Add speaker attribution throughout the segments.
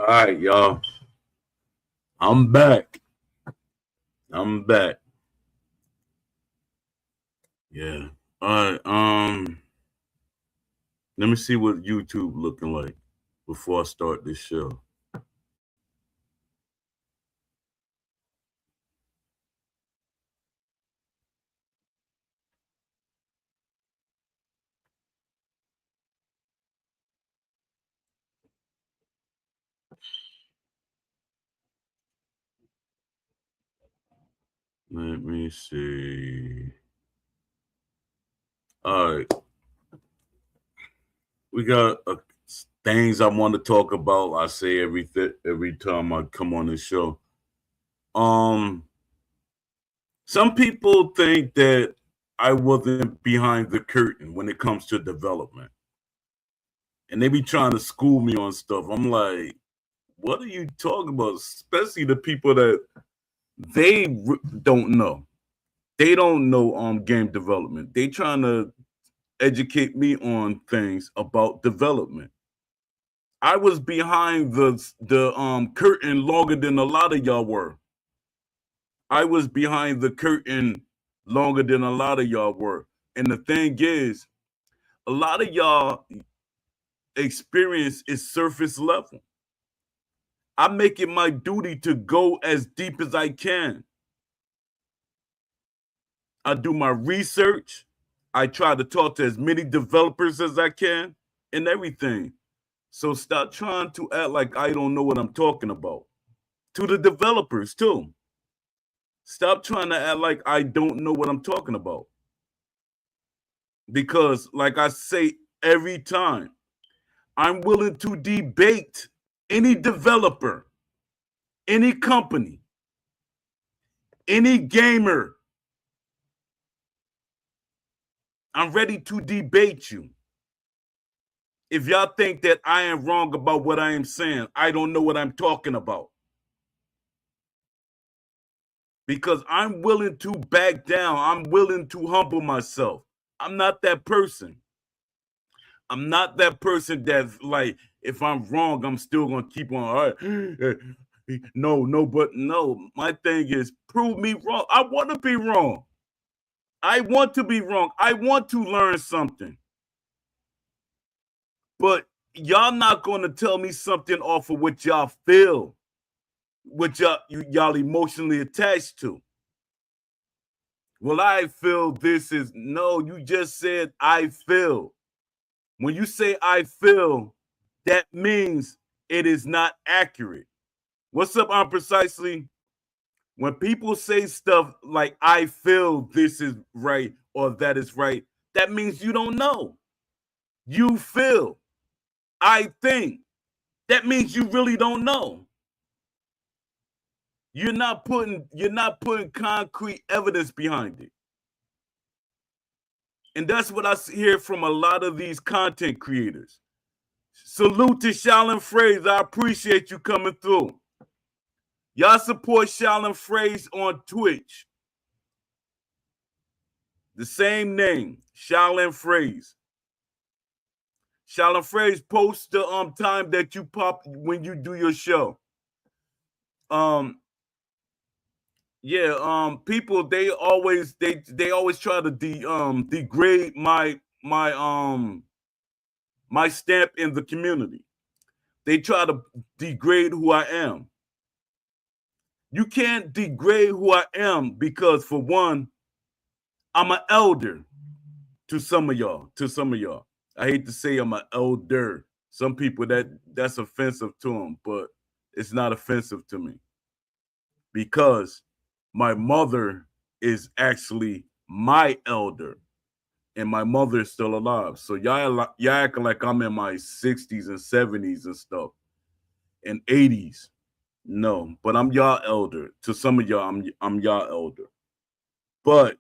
Speaker 1: All right, y'all. I'm back. I'm back. Yeah. All right. Let me see what YouTube looking like before I start this show. Let me see. All right. We got things I want to talk about. I say every time I come on this show. Um, some people think that I wasn't behind the curtain when it comes to development, and they be trying to school me on stuff. I'm like, what are you talking about? Especially the people that don't know. They don't know game development. They trying to educate me on things about development. I was behind the curtain longer than a lot of y'all were. I was behind the curtain longer than a lot of y'all were. And the thing is, a lot of y'all experience is surface level. I make it my duty to go as deep as I can. I do my research. I try to talk to as many developers as I can and everything. So stop trying to act like I don't know what I'm talking about. To the developers too. Stop trying to act like I don't know what I'm talking about. Because like I say every time, I'm willing to debate any developer, any company, any gamer. I'm ready to debate you. If y'all think that I am wrong about what I am saying, I don't know what I'm talking about. Because I'm willing to back down. I'm willing to humble myself. I'm not that person. I'm not that person that's like, if I'm wrong, I'm still gonna keep on. All right. No, but no. My thing is, prove me wrong. I want to be wrong. I want to be wrong. I want to learn something. But y'all not gonna tell me something off of what y'all feel, what y'all emotionally attached to. Well, I feel this is no, you just said I feel. When you say I feel, that means it is not accurate. What's up on precisely? When people say stuff like I feel this is right or that is right, that means you don't know. You feel. I think. That means you really don't know. You're not putting concrete evidence behind it. And that's what I hear from a lot of these content creators. Salute to Shalyn Phrase. I appreciate you coming through. Y'all support Shalyn Phrase on Twitch. The same name, Shalyn Phrase. Shalyn Phrase, post the time that you pop when you do your show. People they always try to degrade my stamp in the community. They try to degrade who I am. You can't degrade who I am because, for one, I'm an elder to some of y'all. I hate to say I'm an elder. Some people that's offensive to them, but it's not offensive to me because my mother is actually my elder, and my mother is still alive. So y'all acting like I'm in my 60s and 70s and stuff and 80s. No, but I'm y'all elder. To some of y'all, I'm y'all elder. But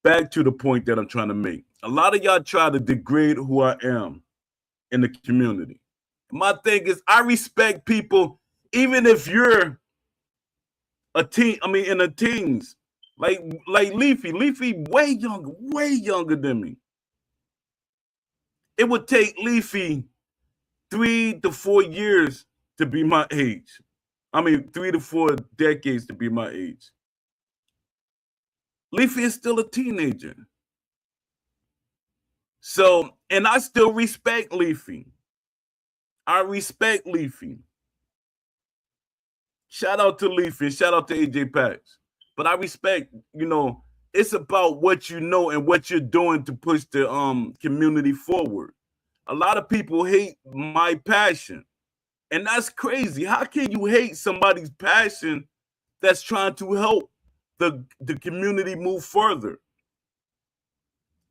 Speaker 1: back to the point that I'm trying to make. A lot of y'all try to degrade who I am in the community. My thing is, I respect people, even if you're a teen. I mean, in the teens, like Leafy, way younger than me. It would take Leafy 3 to 4 years to be my age. I mean, 3 to 4 decades to be my age. Leafy is still a teenager. So, and I still respect Leafy. I respect Leafy. Shout out to Leafy, shout out to AJ Pax. But I respect, it's about what you know and what you're doing to push the community forward. A lot of people hate my passion. And that's crazy. How can you hate somebody's passion that's trying to help the community move further?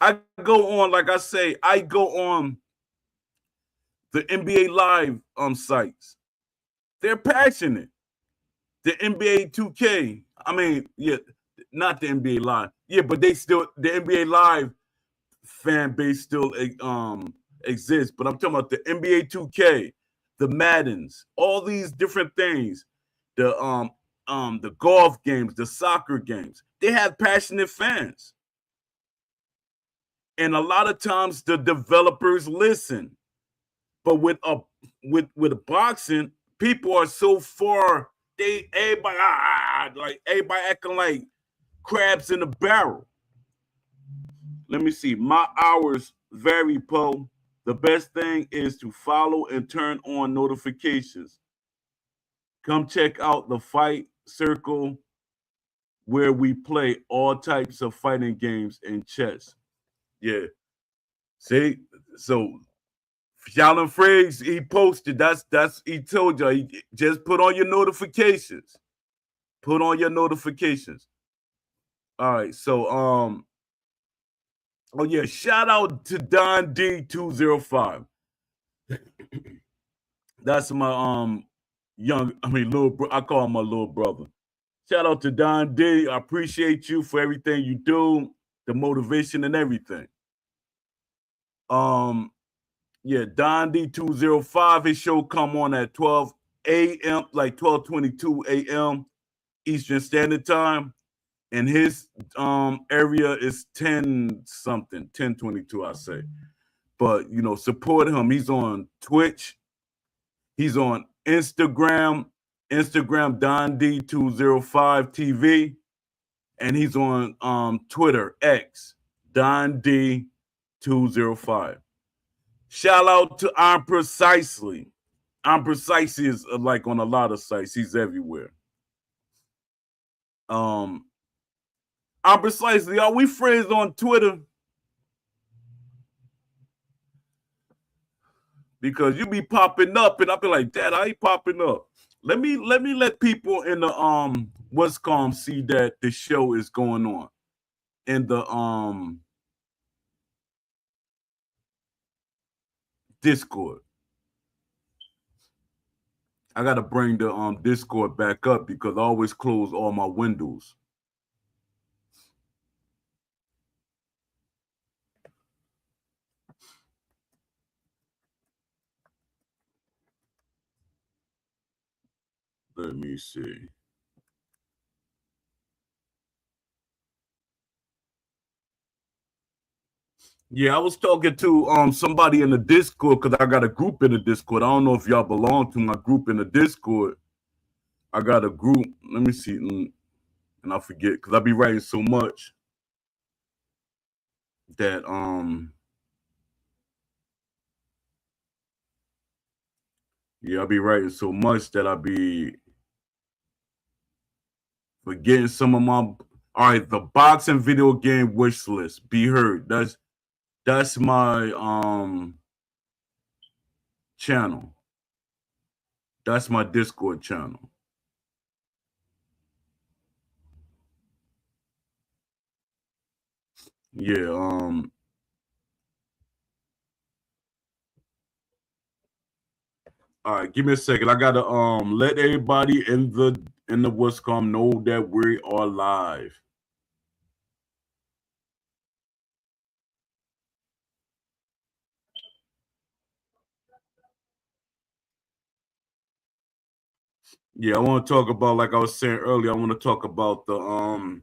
Speaker 1: I go on, like I say, I go on the NBA Live sites. They're passionate. The NBA 2K, I mean, yeah, not the NBA Live. Yeah, but the NBA Live fan base still exists. But I'm talking about the NBA 2K, the Maddens, all these different things, the golf games, the soccer games. They have passionate fans. And a lot of times the developers listen. But with boxing, people are so far, everybody acting like crabs in a barrel. Let me see. My hours vary, Poe. The best thing is to follow and turn on notifications. Come check out the Fight Circle where we play all types of fighting games and chess. Yeah. See? So Fallon Friggs, he posted, he told you, he just put on your notifications. Put on your notifications. All right, so oh yeah, shout out to Don D205. That's my little bro. I call him my little brother. Shout out to Don D. I appreciate you for everything you do, the motivation and everything. Yeah, Don D205, his show come on at 12 a.m., like 12:22 a.m. Eastern Standard Time. And his area is 10-something, 10:22, I say. But, support him. He's on Twitch. He's on Instagram Don D205 TV. And he's on Twitter, X, Don D205. Shout out to I'm Precisely. I'm Precisely is like on a lot of sites. He's everywhere. I'm Precisely. Are we friends on Twitter? Because you be popping up, and I be like, Dad, I ain't popping up. Let me let people in the what's called see that the show is going on in the Discord. I gotta bring the Discord back up because I always close all my windows. Let me see. Yeah, I was talking to somebody in the Discord because I got a group in the Discord. I don't know if y'all belong to my group in the Discord. I got a group. Let me see. And I forget because I be writing so much that yeah, I be writing so much that I be forgetting some of my. All right, the boxing video game wish list. Be heard. That's my channel. That's my Discord channel. Yeah, all right, give me a second. I gotta let everybody in the what's called know that we are live. Yeah, I want to talk about, like I was saying earlier, I want to talk about the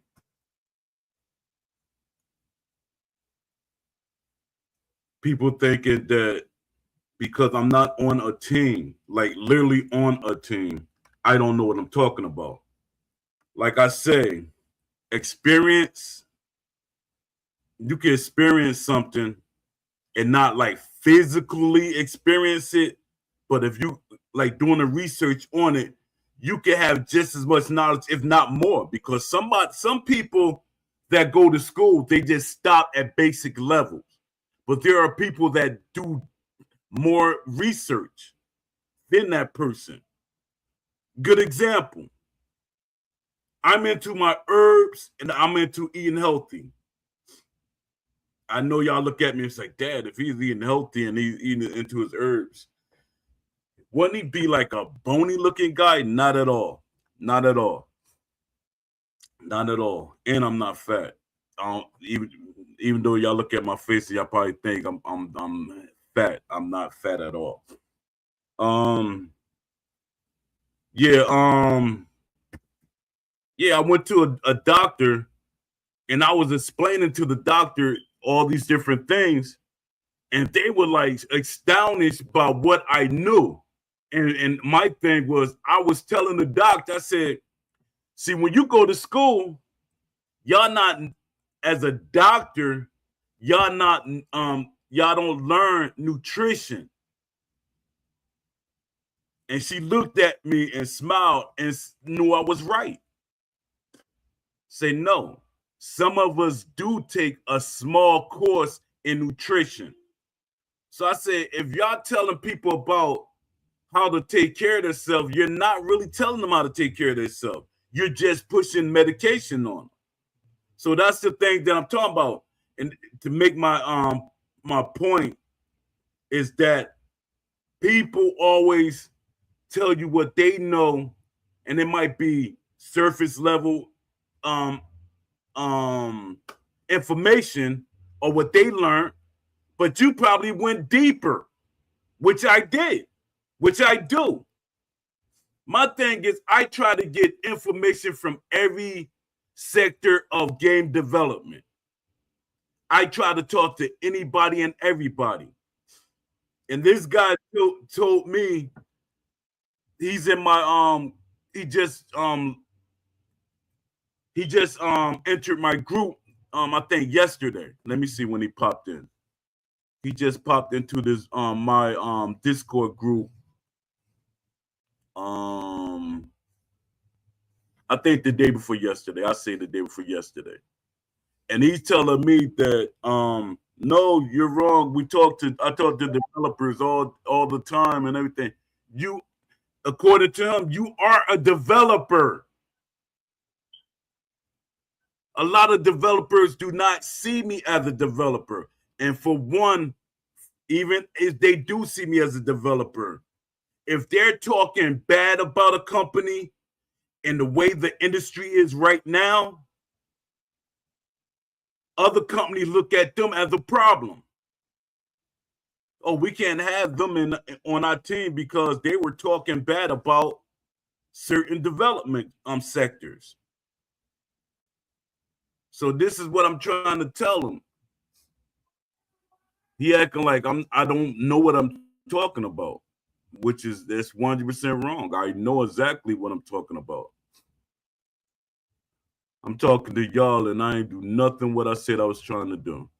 Speaker 1: people thinking that because I'm not on a team, like literally on a team, I don't know what I'm talking about. Like I say, experience, you can experience something and not like physically experience it, but if you like doing the research on it, you can have just as much knowledge, if not more, because some people that go to school, they just stop at basic levels. But there are people that do more research than that person. Good example. I'm into my herbs and I'm into eating healthy. I know y'all look at me and say, Dad, if he's eating healthy and he's eating into his herbs, wouldn't he be like a bony looking guy? Not at all. Not at all. Not at all. And I'm not fat. Even though y'all look at my face, y'all probably think I'm fat. I'm not fat at all. Yeah, yeah, I went to a doctor and I was explaining to the doctor all these different things, and they were like astonished by what I knew. And my thing was, I was telling the doctor, I said, see, when you go to school, y'all not, as a doctor, y'all not y'all don't learn nutrition. And she looked at me and smiled and knew I was right. Say no. Some of us do take a small course in nutrition. So I said, if y'all telling people about how to take care of themselves, you're not really telling them how to take care of themselves. You're just pushing medication on them. So that's the thing that I'm talking about. And to make my my point is that people always tell you what they know, and it might be surface level information or what they learned, but you probably went deeper, which I did, which I do. My thing is, I try to get information from every sector of game development. I try to talk to anybody and everybody. And this guy told me he's in my he just entered my group I think yesterday. Let me see when he popped in. He just popped into this my Discord group. I think the day before yesterday. I say the day before yesterday. And he's telling me that no, you're wrong. I talk to developers all the time and everything. You, according to him, you are a developer. A lot of developers do not see me as a developer. And for one, even if they do see me as a developer, if they're talking bad about a company and the way the industry is right now, other companies look at them as a problem. Oh, we can't have them on our team because they were talking bad about certain development sectors. So this is what I'm trying to tell him. He acting like I don't know what I'm talking about, which is that's 100% wrong. I know exactly what I'm talking about. I'm talking to y'all and I ain't do nothing what I said I was trying to do.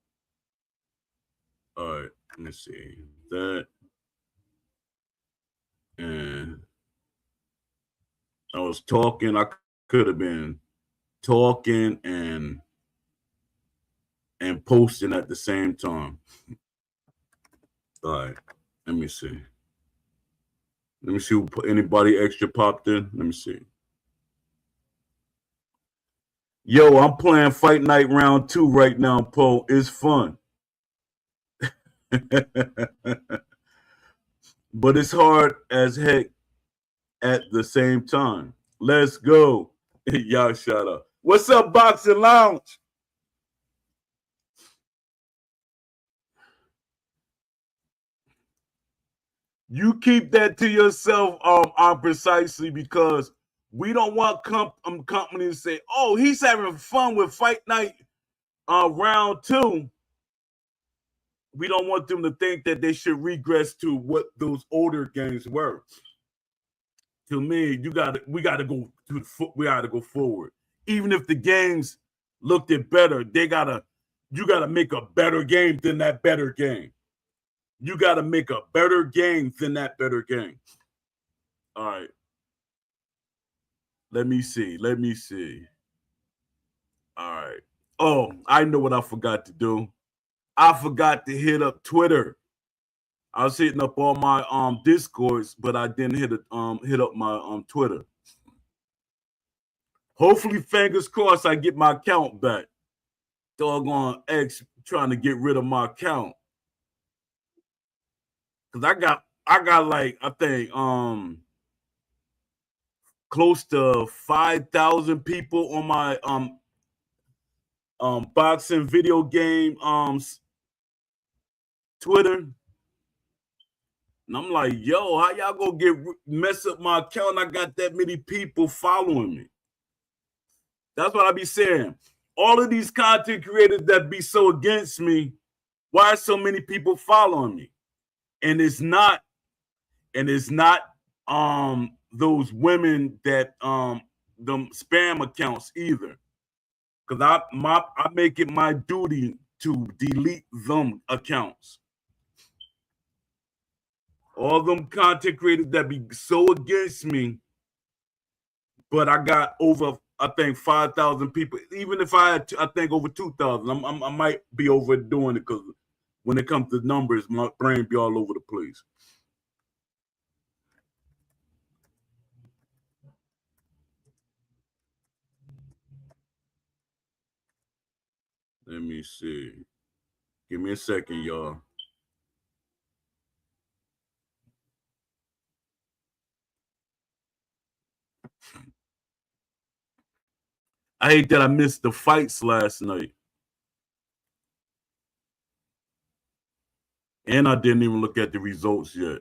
Speaker 1: All right, let me see that. And I was talking, I could have been talking and posting at the same time. All right, let me see. Let me see who anybody extra popped in. Let me see. Yo, I'm playing Fight Night Round 2 right now, Poe. It's fun. But it's hard as heck at the same time. Let's go. Y'all shut up. What's up, Boxing Lounge? You keep that to yourself, precisely because we don't want companies to say, "Oh, he's having fun with Fight Night Round 2." we don't want them to think that they should regress to what those older games were. To me, we gotta go forward. Even if the games looked it better, you gotta make a better game than that better game. You gotta make a better game than that better game. All right. Let me see. All right. Oh, I know what I forgot to do. I forgot to hit up Twitter. I was hitting up all my Discords, but I didn't hit up my Twitter. Hopefully, fingers crossed, I get my account back. Doggone X trying to get rid of my account. Cause I got like, I think close to 5,000 people on my boxing video game Twitter. And I'm like, yo, how y'all gonna mess up my account? I got that many people following me. That's what I be saying. All of these content creators that be so against me, why are so many people following me? And it's not those women that them spam accounts either. Because I make it my duty to delete them accounts. All them content creators that be so against me, but I got over, I think, 5,000 people. Even if I had, I think, over 2,000, I might be overdoing it because when it comes to numbers, my brain be all over the place. Let me see. Give me a second, y'all. I hate that I missed the fights last night. And I didn't even look at the results yet.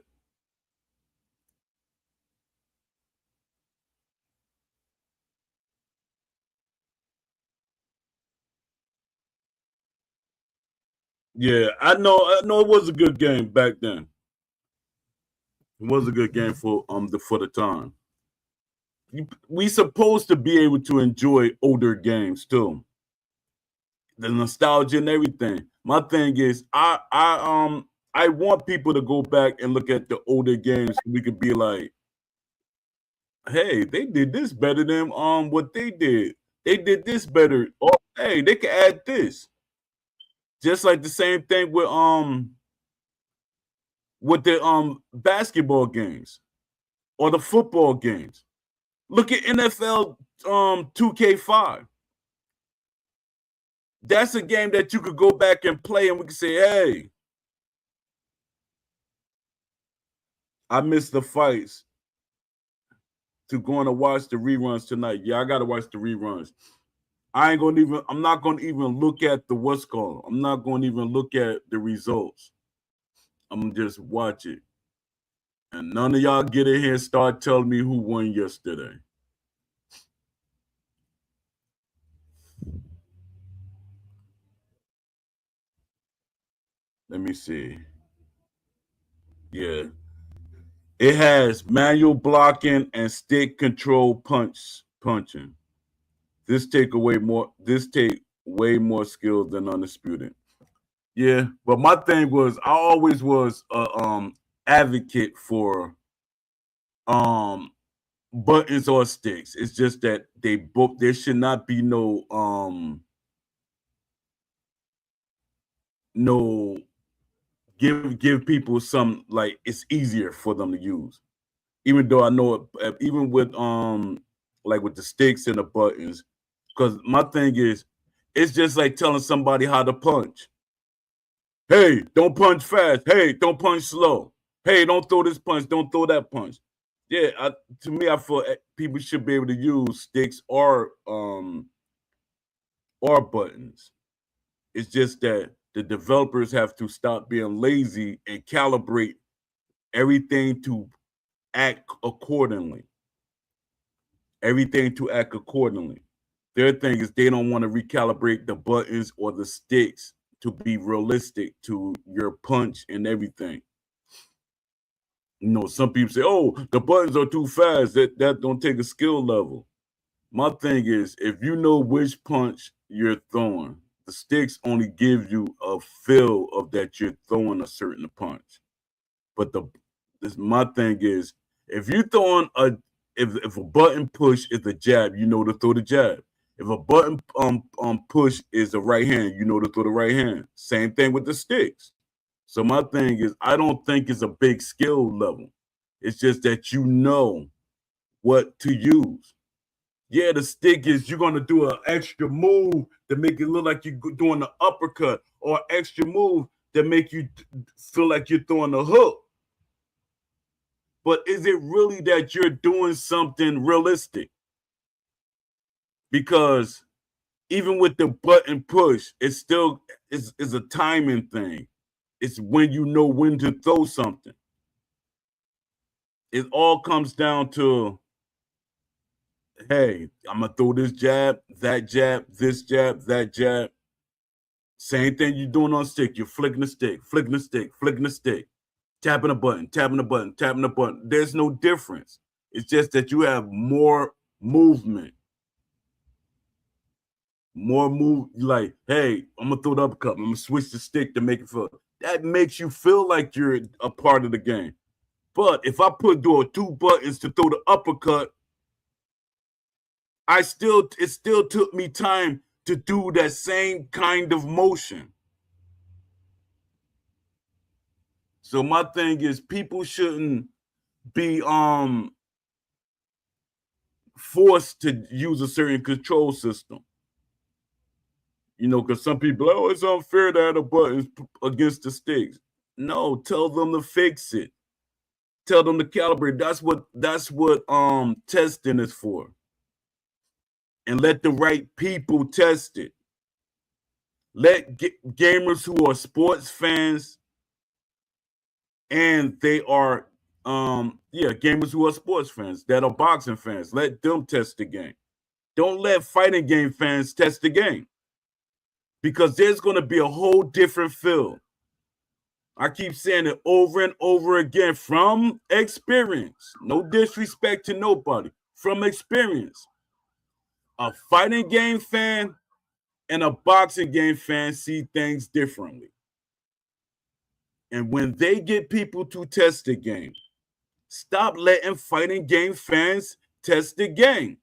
Speaker 1: Yeah, I know it was a good game back then. It was a good game for the time. We supposed to be able to enjoy older games too. The nostalgia and everything. My thing is, I want people to go back and look at the older games. So we could be like, hey, they did this better than what they did. They did this better. Oh, hey, they can add this. Just like the same thing with the basketball games or the football games. Look at NFL 2K5. That's a game that you could go back and play, and we can say, hey, I missed the fights to going to watch the reruns tonight. Yeah, I gotta watch the reruns. I'm not gonna even look at the what's called. I'm not gonna even look at the results. I'm gonna just watch it. And none of y'all get in here and start telling me who won yesterday. Let me see. Yeah. It has manual blocking and stick control punching. This take way more skill than Undisputed. Yeah, but my thing was I always was a advocate for buttons or sticks. It's just that there should not be no give people some, like, it's easier for them to use. Even though I know it, even with like with the sticks and the buttons, because my thing is, it's just like telling somebody how to punch. Hey, don't punch fast. Hey, don't punch slow. Hey, don't throw this punch. Don't throw that punch. Yeah, to me, I feel people should be able to use sticks or buttons. It's just that the developers have to stop being lazy and calibrate everything to act accordingly. Everything to act accordingly. Their thing is they don't want to recalibrate the buttons or the sticks to be realistic to your punch and everything. You know, some people say, "Oh, the buttons are too fast. That don't take a skill level." My thing is, if you know which punch you're throwing, the sticks only give you a feel of that you're throwing a certain punch. But my thing is, if you're throwing if a button push is a jab, you know to throw the jab. If a button push is a right hand, you know to throw the right hand. Same thing with the sticks. So my thing is, I don't think it's a big skill level. It's just that you know what to use. Yeah, the stick is you're gonna do an extra move to make it look like you're doing the uppercut, or extra move that make you feel like you're throwing a hook. But is it really that you're doing something realistic? Because even with the button push, it's still is a timing thing. It's when you know when to throw something. It all comes down to, hey, I'm gonna throw this jab, this jab, that jab. Same thing you're doing on stick. You're flicking the stick, flicking the stick, flicking the stick, tapping a button, tapping the button, tapping the button. There's no difference. It's just that you have more movement. More move, like, hey, I'm gonna throw the uppercut. I'm gonna switch the stick to make it feel. That makes you feel like you're a part of the game. But if I put two buttons to throw the uppercut, it still took me time to do that same kind of motion. So my thing is, people shouldn't be forced to use a certain control system. You know, because some people, oh, it's unfair to have the buttons against the sticks. No, tell them to fix it. Tell them to calibrate. That's what testing is for. And let the right people test it. Let gamers who are sports fans, and they are gamers who are sports fans, that are boxing fans, let them test the game. Don't let fighting game fans test the game, because there's going to be a whole different feel. I keep saying it over and over again, from experience. No disrespect to nobody. From experience. A fighting game fan and a boxing game fan see things differently. And when they get people to test the game, stop letting fighting game fans test the game.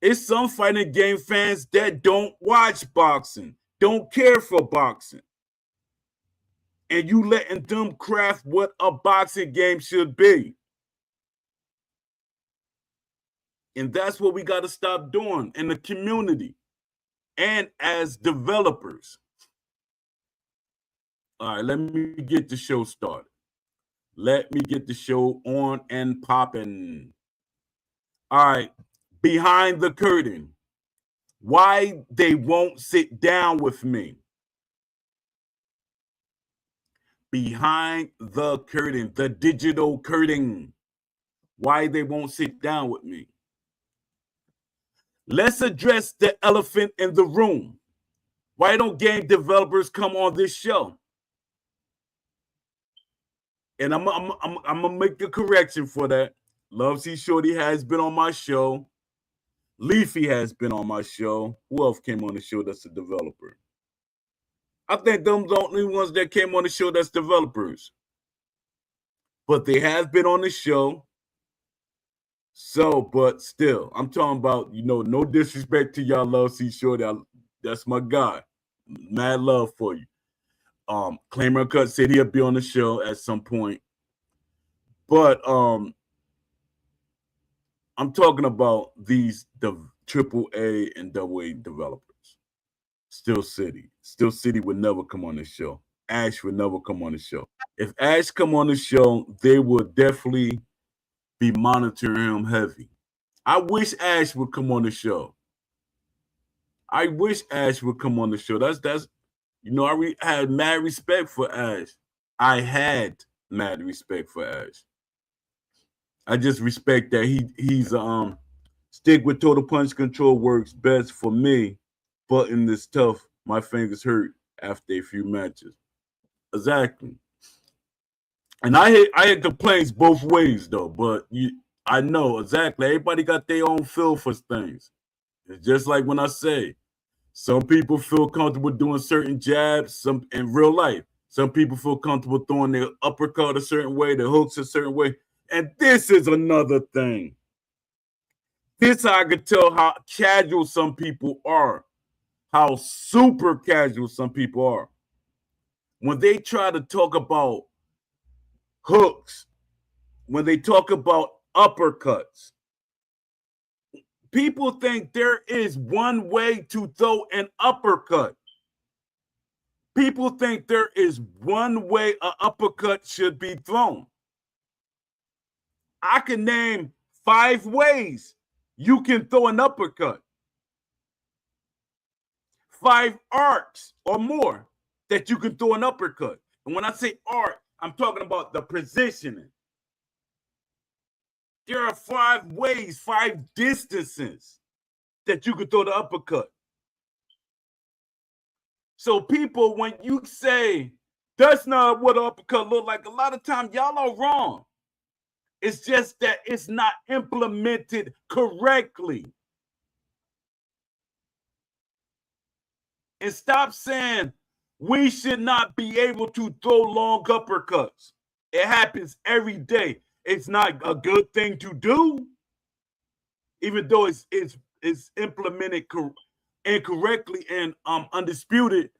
Speaker 1: It's some fighting game fans that don't watch boxing, don't care for boxing. And you letting them craft what a boxing game should be. And that's what we got to stop doing in the community and as developers. All right, let me get the show started. Let me get the show on and popping. All right, behind the curtain. Why they won't sit down with me. Behind the curtain, the digital curtain. Why they won't sit down with me. Let's address the elephant in the room. Why don't game developers come on this show? And I'm gonna make a correction for that. Love C Shorty has been on my show. Leafy has been on my show. Who else came on the show that's a developer? I think them the only ones that came on the show that's developers. But they have been on the show. So, but still, I'm talking about, no disrespect to y'all, Love C Shorty. That's my guy. Mad love for you. Claimer Cut said he'll be on the show at some point. But I'm talking about these AAA and AA developers. Steel City. Steel City would never come on the show. Ash would never come on the show. If Ash come on the show, they would definitely be monitoring him heavy. I wish Ash would come on the show. I wish Ash would come on the show. That's I had mad respect for Ash. I had mad respect for Ash. I just respect that he's stick with total punch control works best for me. Button is tough. My fingers hurt. after a few matches. Exactly. And I hear complaints both ways though, but I know exactly. Everybody got their own feel for things. It's just like when I say, some people feel comfortable doing certain jabs. Some in real life, some people feel comfortable throwing their uppercut a certain way, their hooks a certain way. And this is another thing. This I could tell how casual some people are, how super casual some people are. When they try to talk about hooks, when they talk about uppercuts, people think there is one way to throw an uppercut. People think there is one way an uppercut should be thrown. I can name 5 ways you can throw an uppercut. 5 arcs or more that you can throw an uppercut. And when I say art, I'm talking about the positioning. There are 5 ways, 5 distances that you can throw the uppercut. So people, when you say that's not what an uppercut look like, a lot of times y'all are wrong. It's just that it's not implemented correctly. And stop saying we should not be able to throw long uppercuts. It happens every day. It's not a good thing to do, even though it's implemented incorrectly and undisputed.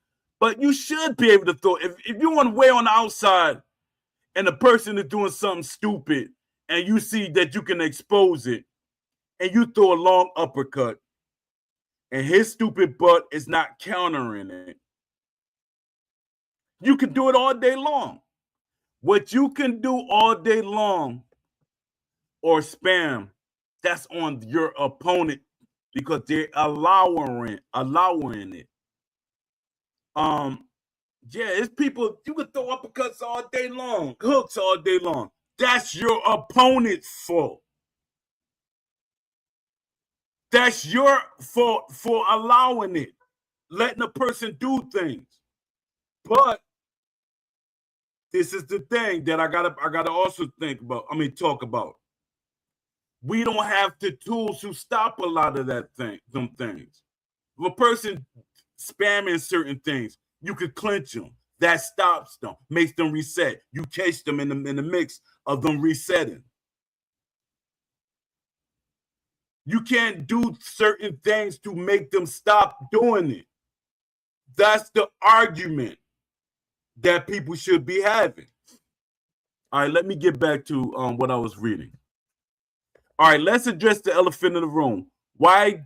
Speaker 1: But you should be able to throw. If you want to weigh on the outside and the person is doing something stupid and you see that you can expose it and you throw a long uppercut and his stupid butt is not countering it, you can do it all day long. What you can do all day long or spam, that's on your opponent because they're allowing it. Yeah, it's people, you can throw uppercuts all day long, hooks all day long. That's your opponent's fault. That's your fault for allowing it, letting a person do things. But this is the thing that I gotta also talk about. We don't have the tools to stop a lot of them things. If a person spamming certain things, you could clinch them. That stops them, makes them reset. You catch them in the mix of them resetting. You can't do certain things to make them stop doing it. That's the argument that people should be having. All right, let me get back to what I was reading. All right, let's address the elephant in the room. Why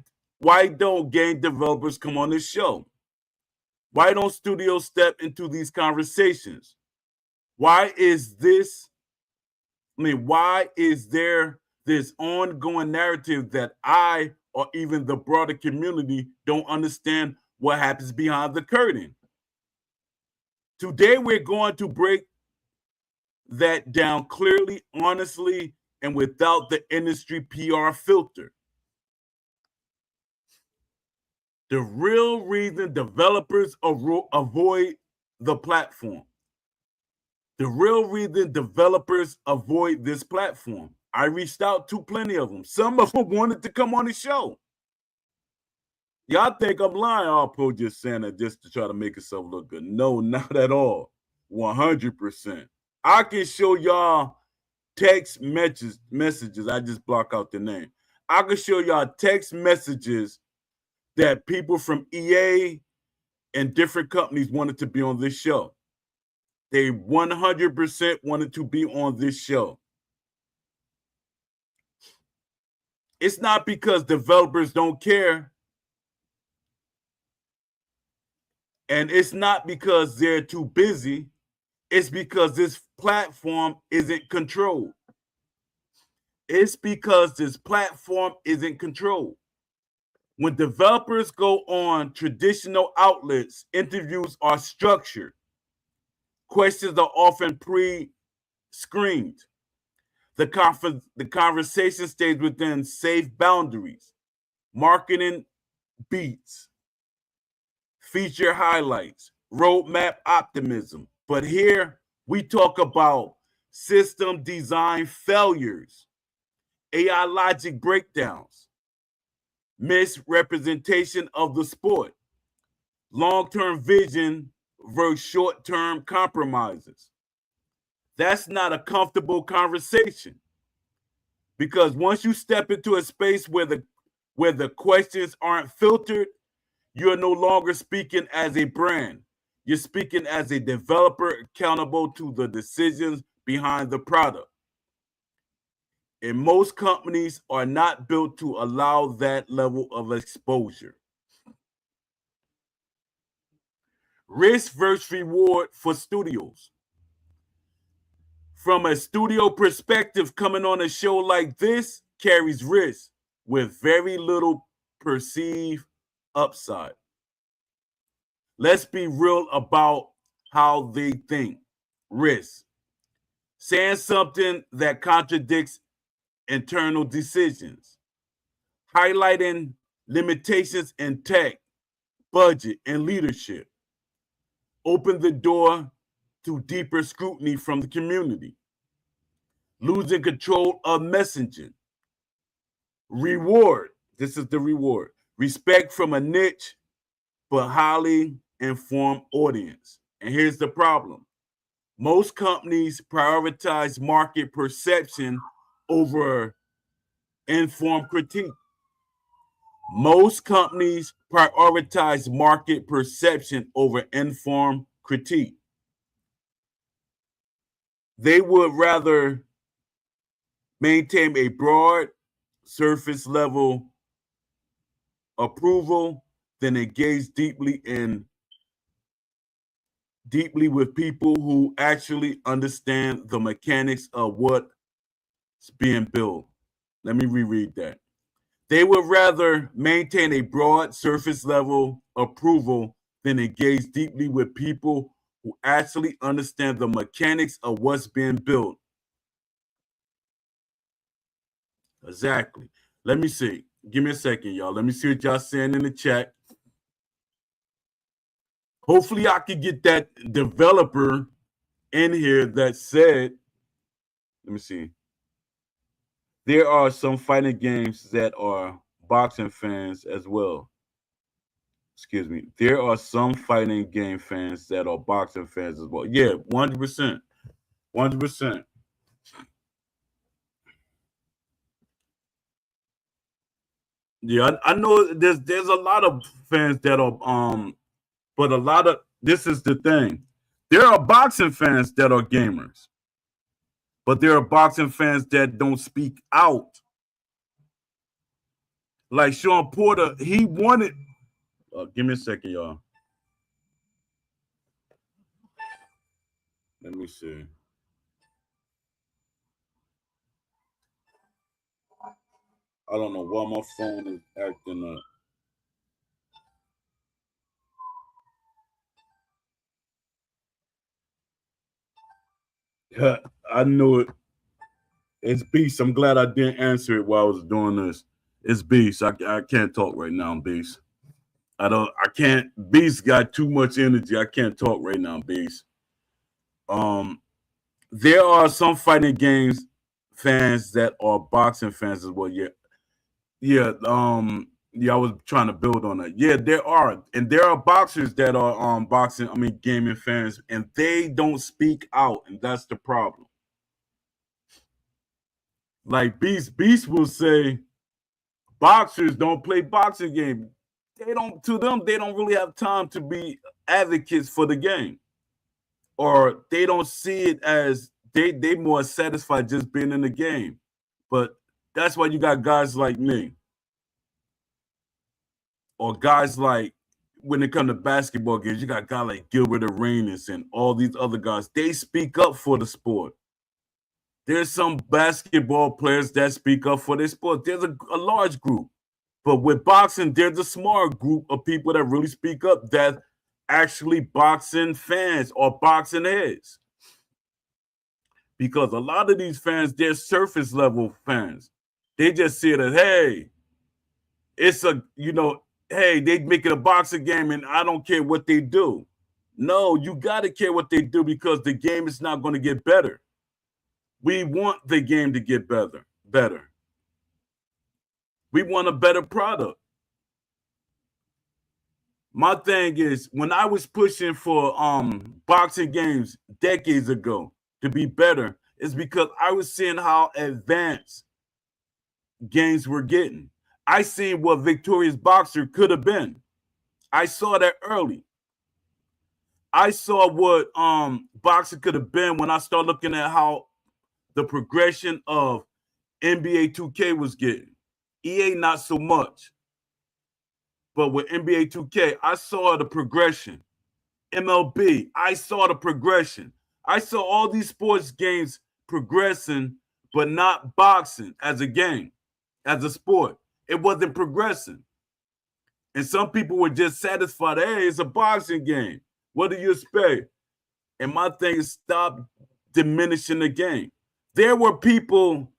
Speaker 1: don't game developers come on this show? Why don't studios step into these conversations? Why is there this ongoing narrative that I or even the broader community don't understand what happens behind the curtain? Today, we're going to break that down clearly, honestly, and without the industry PR filter. The real reason developers avoid the platform. The real reason developers avoid this platform. I reached out to plenty of them. Some of them wanted to come on the show. Y'all think I'm lying? Oh, Pro just saying that just to try to make himself look good. No, not at all. 100%. I can show y'all text messages. I just block out the name. I can show y'all text messages that people from EA and different companies wanted to be on this show. They 100% wanted to be on this show. It's not because developers don't care. And it's not because they're too busy. It's because this platform isn't controlled. It's because this platform isn't controlled. When developers go on traditional outlets, interviews are structured. Questions are often pre-screened. The conversation stays within safe boundaries. Marketing beats, feature highlights, roadmap optimism. But here we talk about system design failures, AI logic breakdowns, misrepresentation of the sport, long-term vision versus short-term compromises. That's not a comfortable conversation, because once you step into a space where the questions aren't filtered, you're no longer speaking as a brand. You're speaking as a developer accountable to the decisions behind the product. And most companies are not built to allow that level of exposure. Risk versus reward for studios. From a studio perspective, coming on a show like this carries risk with very little perceived upside. Let's be real about how they think. Risk. Saying something that contradicts internal decisions. Highlighting limitations in tech, budget, and leadership. Open the door to deeper scrutiny from the community. Losing control of messaging. Reward. This is the reward. Respect from a niche but highly informed audience. And here's the problem. Most companies prioritize market perception over informed critique. Most companies prioritize market perception over informed critique. They would rather maintain a broad, surface level approval than engage deeply with people who actually understand the mechanics of what's being built. Let me reread that. They would rather maintain a broad surface level approval than engage deeply with people who actually understand the mechanics of what's being built. Exactly. Let me see. Give me a second, y'all. Let me see what y'all saying in the chat. Hopefully I could get that developer in here that said, let me see. There are some fighting games that are boxing fans as well. Excuse me. There are some fighting game fans that are boxing fans as well. Yeah, 100%. 100%. Yeah, I know there's a lot of fans that are but a lot of, this is the thing. There are boxing fans that are gamers, but there are boxing fans that don't speak out. Like Sean Porter, he wanted. Give me a second, y'all. Let me see. I don't know why my phone is acting up. I knew it. It's Beast. I'm glad I didn't answer it while I was doing this. It's Beast. I can't talk right now, Beast. I can't. Beast got too much energy. I can't talk right now, Beast. There are some fighting games fans that are boxing fans as well. Yeah. Yeah. Yeah, I was trying to build on that. Yeah, there are. And there are boxers that are gaming fans, and they don't speak out, and that's the problem. Like Beast will say, boxers don't play boxing game. They don't, to them, they don't really have time to be advocates for the game. Or they don't see it as they more satisfied just being in the game. But that's why you got guys like me. Or guys like, when it comes to basketball games, you got guys like Gilbert Arenas and all these other guys. They speak up for the sport. There's some basketball players that speak up for their sport. There's a large group. But with boxing, there's a small group of people that really speak up that actually boxing fans or boxing heads. Because a lot of these fans, they're surface level fans. They just see it as, hey, it's a, hey, they make it a boxing game and I don't care what they do. No, you got to care what they do because the game is not going to get better. We want the game to get better. We want a better product. My thing is, when I was pushing for boxing games decades ago to be better, it's because I was seeing how advanced games were getting. I seen what Victorious Boxer could have been. I saw that early. I saw what boxing could have been when I started looking at how the progression of NBA 2K was getting. EA not so much. But with NBA 2K, I saw the progression. MLB, I saw the progression. I saw all these sports games progressing, but not boxing as a game, as a sport. It wasn't progressing. And some people were just satisfied, hey, it's a boxing game. What do you expect? And my thing is stop diminishing the game. There were people,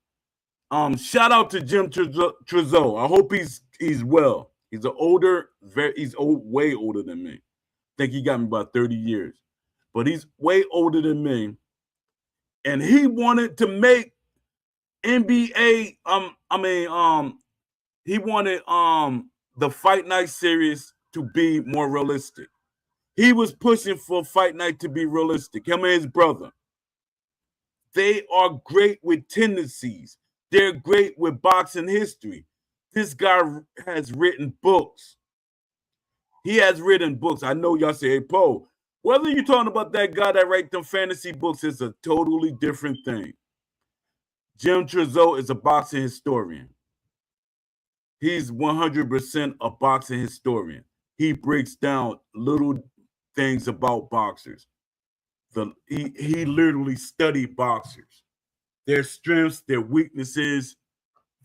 Speaker 1: shout out to Jim Trezo. I hope he's well. He's way older than me. I think he got me about 30 years. But he's way older than me. And he wanted to make NBA, he wanted the Fight Night series to be more realistic. He was pushing for Fight Night to be realistic. Him and his brother. They are great with tendencies. They're great with boxing history. This guy has written books. He has written books. I know y'all say, hey, Poe, whether you're talking about that guy that writes them fantasy books is a totally different thing. Jim Trezo is a boxing historian. He's 100% a boxing historian. He breaks down little things about boxers. He literally studied boxers, their strengths, their weaknesses,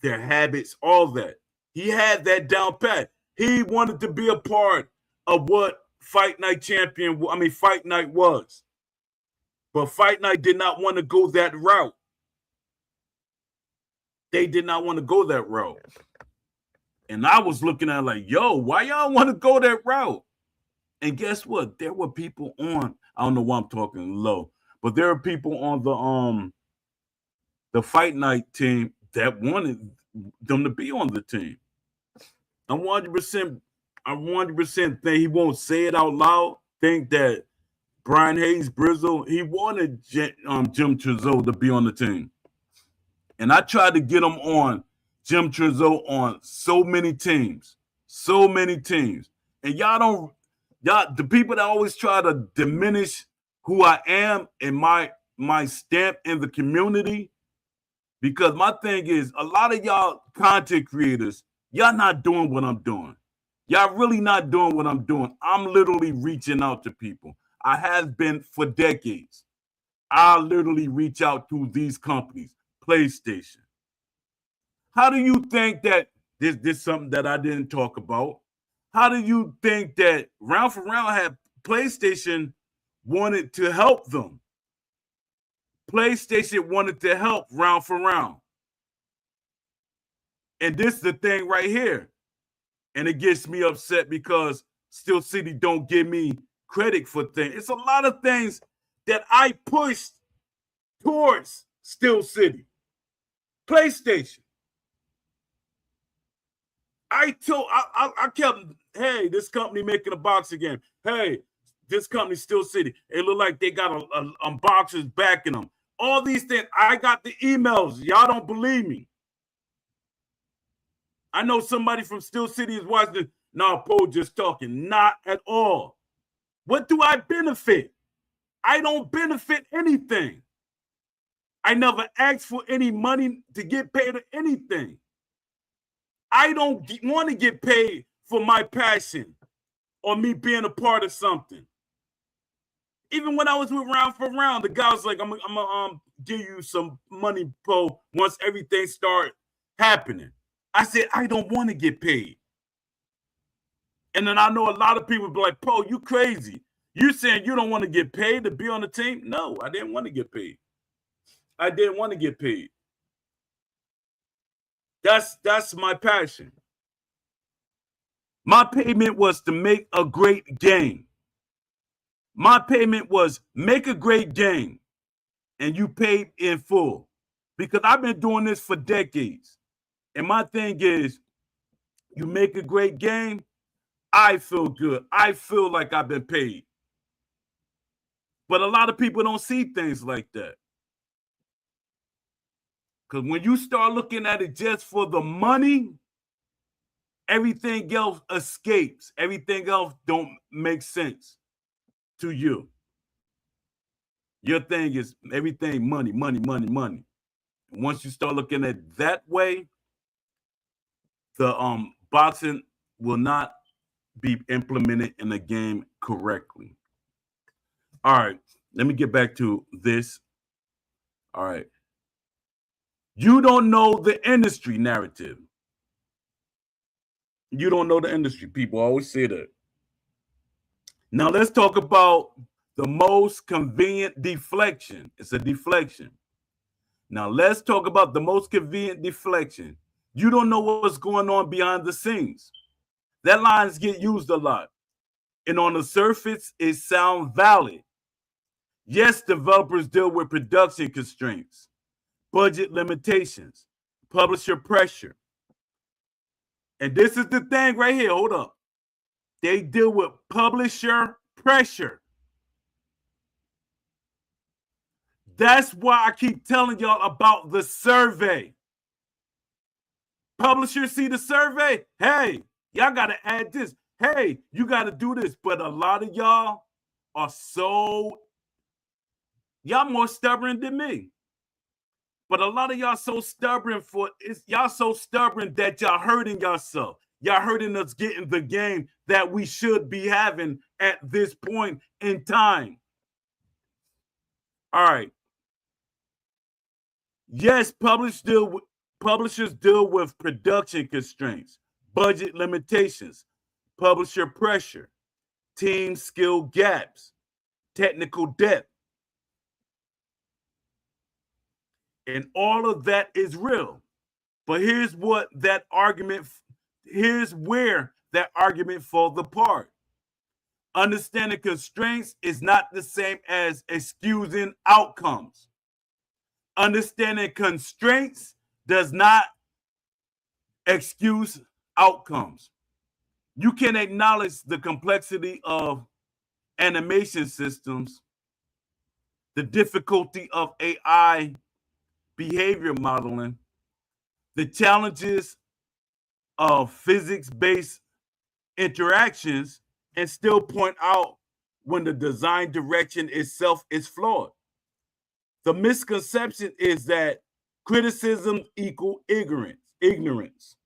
Speaker 1: their habits, all that. He had that down pat. He wanted to be a part of what Fight Night was. But Fight Night did not want to go that route. They did not want to go that route. And I was looking at it like, yo, why y'all want to go that route? And guess what? There were people on, I don't know why I'm talking low, but there are people on the Fight Night team that wanted them to be on the team. I'm 100% think he won't say it out loud. Think that Brian Hayes Brizzo, he wanted Jim Trezo to be on the team. And I tried to get him on Jim Trezo on so many teams. And y'all, the people that always try to diminish who I am and my stamp in the community, because my thing is a lot of y'all content creators, y'all not doing what I'm doing. Y'all really not doing what I'm doing. I'm literally reaching out to people. I have been for decades. I literally reach out to these companies, PlayStation. How do you think that this is something that I didn't talk about? How do you think that Round for Round had PlayStation wanted to help them? PlayStation wanted to help Round for Round. And this is the thing right here. And it gets me upset because Steel City don't give me credit for things. It's a lot of things that I pushed towards Steel City. PlayStation. I kept, hey, this company making a boxing game. Hey, this company Steel City. It look like they got a boxers backing them. All these things. I got the emails. Y'all don't believe me. I know somebody from Steel City is watching. No, Poe just talking. Not at all. What do I benefit? I don't benefit anything. I never asked for any money to get paid or anything. I don't want to get paid for my passion or me being a part of something. Even when I was with Round for Round, the guy was like, I'm gonna give you some money, Poe, once everything started happening. I said, I don't want to get paid. And then I know a lot of people be like, Poe, you crazy. You saying you don't want to get paid to be on the team? No, I didn't want to get paid. I didn't want to get paid. That's my passion. My payment was to make a great game. My payment was make a great game, and you paid in full. Because I've been doing this for decades. And my thing is, you make a great game, I feel good. I feel like I've been paid. But a lot of people don't see things like that. Because when you start looking at it just for the money, everything else escapes. Everything else don't make sense to you. Your thing is everything money, money, money, money. Once you start looking at it that way, the boxing will not be implemented in the game correctly. All right, let me get back to this. All right. You don't know the industry narrative. You don't know the industry. People always say that. Now let's talk about the most convenient deflection. It's a deflection. Now let's talk about the most convenient deflection. You don't know what's going on behind the scenes. That lines get used a lot. And on the surface, it sounds valid. Yes, developers deal with production constraints, budget limitations, publisher pressure. And this is the thing right here. Hold up. They deal with publisher pressure. That's why I keep telling y'all about the survey. Publishers see the survey. Hey, y'all got to add this. Hey, you got to do this. But a lot of y'all are y'all more stubborn than me. But a lot of y'all so stubborn y'all so stubborn that y'all hurting yourself. Y'all hurting us getting the game that we should be having at this point in time. All right. Yes, publishers deal with production constraints, budget limitations, publisher pressure, team skill gaps, technical depth. And all of that is real. But here's where that argument falls apart. Understanding constraints is not the same as excusing outcomes. Understanding constraints does not excuse outcomes. You can acknowledge the complexity of animation systems, the difficulty of AI behavior modeling, the challenges of physics-based interactions, and still point out when the design direction itself is flawed. The misconception is that criticism equals ignorance.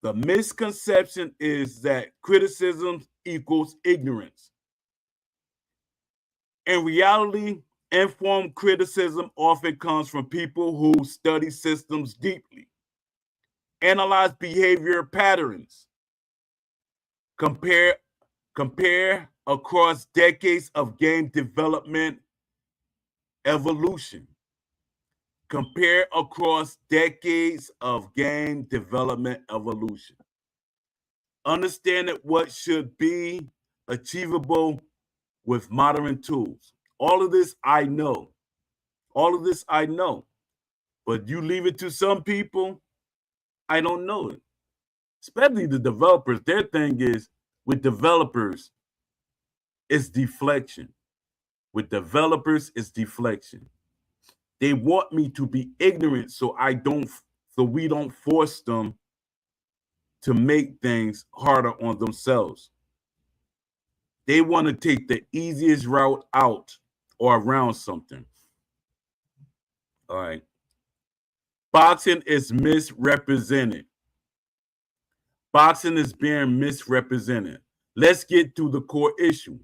Speaker 1: The misconception is that criticism equals ignorance. In reality, informed criticism often comes from people who study systems deeply, analyze behavior patterns, compare across decades of game development evolution. Compare across decades of game development evolution. Understanding what should be achievable with modern tools. All of this I know. But you leave it to some people, I don't know it. Especially the developers. Their thing is, with developers, it's deflection. With developers, it's deflection. They want me to be ignorant so we don't force them to make things harder on themselves. They want to take the easiest route out or around something. All right. Boxing is misrepresented. Boxing is being misrepresented. Let's get to the core issue.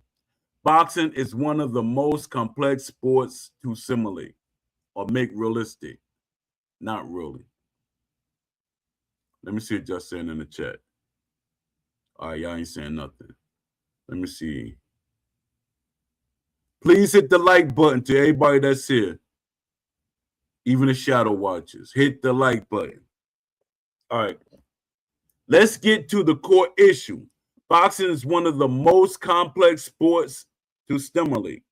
Speaker 1: Boxing is one of the most complex sports to simulate or make realistic. Not really. Let me see what y'all saying in the chat. All right, y'all ain't saying nothing. Let me see. Please hit the like button to everybody that's here. Even the shadow watchers. Hit the like button. All right. Let's get to the core issue. Boxing is one of the most complex sports to stimulate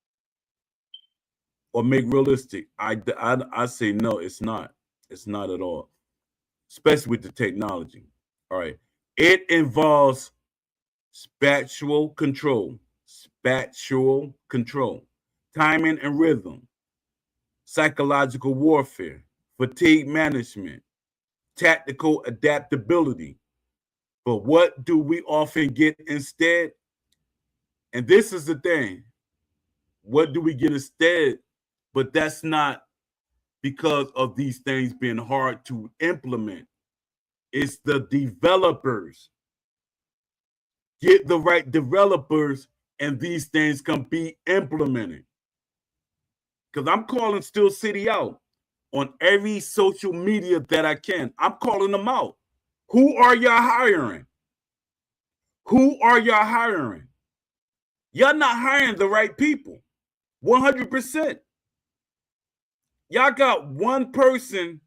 Speaker 1: or make realistic? I say no, it's not. It's not at all, especially with the technology. All right. It involves spatial control, timing and rhythm, psychological warfare, fatigue management, tactical adaptability. But what do we often get instead? And this is the thing. What do we get instead? But that's not because of these things being hard to implement. It's the developers. Get the right developers, and these things can be implemented. Because I'm calling Steel City out on every social media that I can. I'm calling them out. Who are y'all hiring? Who are y'all hiring? Y'all not hiring the right people. 100%. Y'all got one person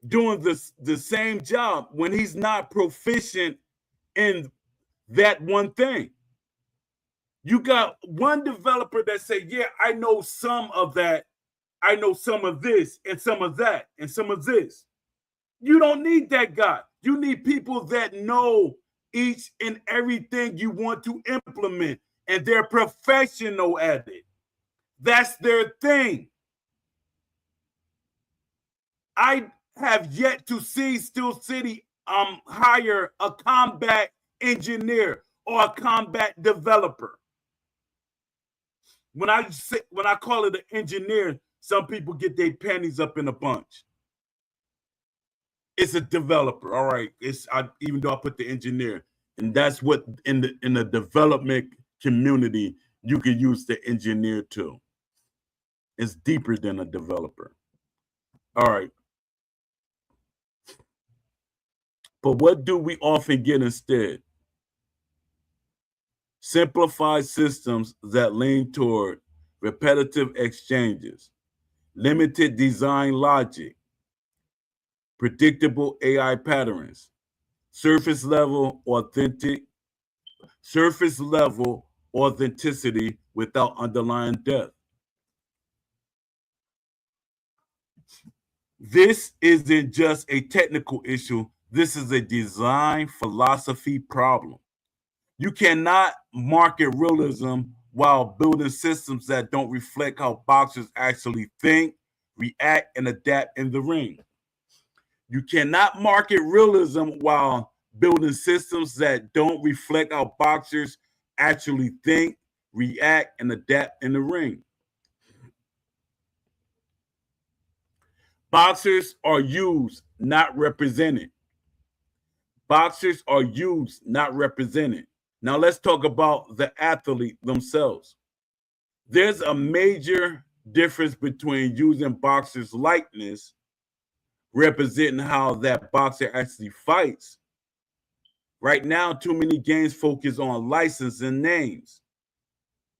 Speaker 1: doing the same job when he's not proficient in that one thing. You got one developer that say, yeah, I know some of that. I know some of this and some of that and some of this. You don't need that guy. You need people that know each and everything you want to implement, and they're professional at it. That's their thing. I have yet to see Steel City hire a combat engineer or a combat developer. When I call it an engineer, some people get their panties up in a bunch. It's a developer, all right. Even though I put the engineer, and that's what in the development community you can use the engineer too. It's deeper than a developer. All right. But what do we often get instead? Simplified systems that lean toward repetitive exchanges, limited design logic, predictable AI patterns, surface level authenticity without underlying depth. This isn't just a technical issue. This is a design philosophy problem. You cannot market realism while building systems that don't reflect how boxers actually think, react, and adapt in the ring. You cannot market realism while building systems that don't reflect how boxers actually think, react, and adapt in the ring. Boxers are used, not represented. Boxers are used, not represented. Now let's talk about the athlete themselves. There's a major difference between using boxer's likeness, representing how that boxer actually fights. Right now, too many games focus on licensing names,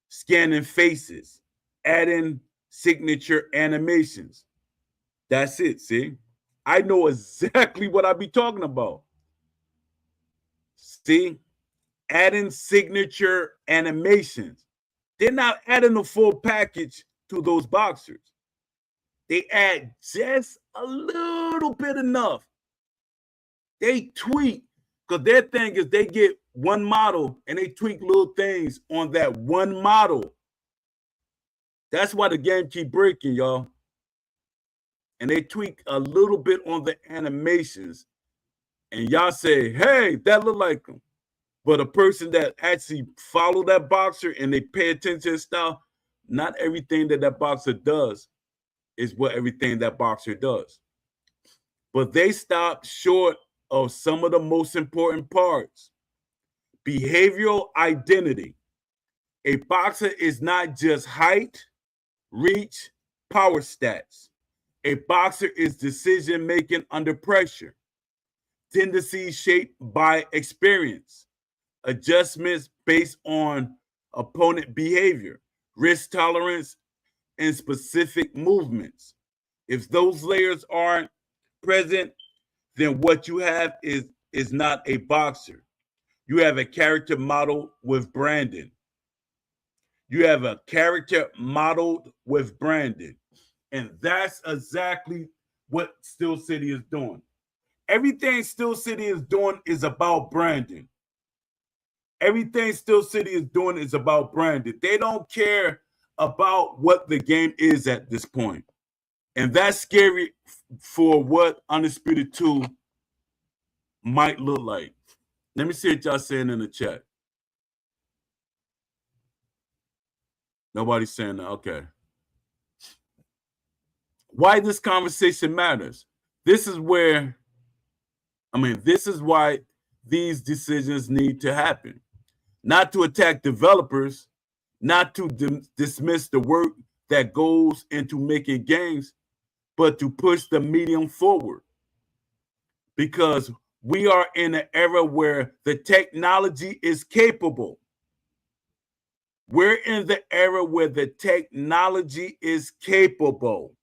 Speaker 1: scanning faces, adding signature animations. That's it, see? I know exactly what I be talking about. See? Adding signature animations. They're not adding the full package to those boxers. They add just a little bit enough. They tweak, because their thing is they get one model and they tweak little things on that one model. That's why the game keep breaking, y'all. And they tweak a little bit on the animations. And y'all say, hey, that look like him. But a person that actually follow that boxer and they pay attention to his style, not everything that boxer does is what everything that boxer does. But they stop short of some of the most important parts. Behavioral identity. A boxer is not just height, reach, power stats. A boxer is decision making under pressure, tendencies shaped by experience, adjustments based on opponent behavior, risk tolerance, and specific movements. If those layers aren't present, then what you have is not a boxer. You have a character model with branding. You have a character modeled with branding. And that's exactly what Steel City is doing. Everything Steel City is doing is about branding. Everything Steel City is doing is about branding. They don't care about what the game is at this point. And that's scary for what Undisputed 2 might look like. Let me see what y'all saying in the chat. Nobody's saying that. Okay. Why this conversation matters. This is why these decisions need to happen. Not to attack developers, not to dismiss the work that goes into making games, but to push the medium forward. Because we are in an era where the technology is capable. We're in the era where the technology is capable.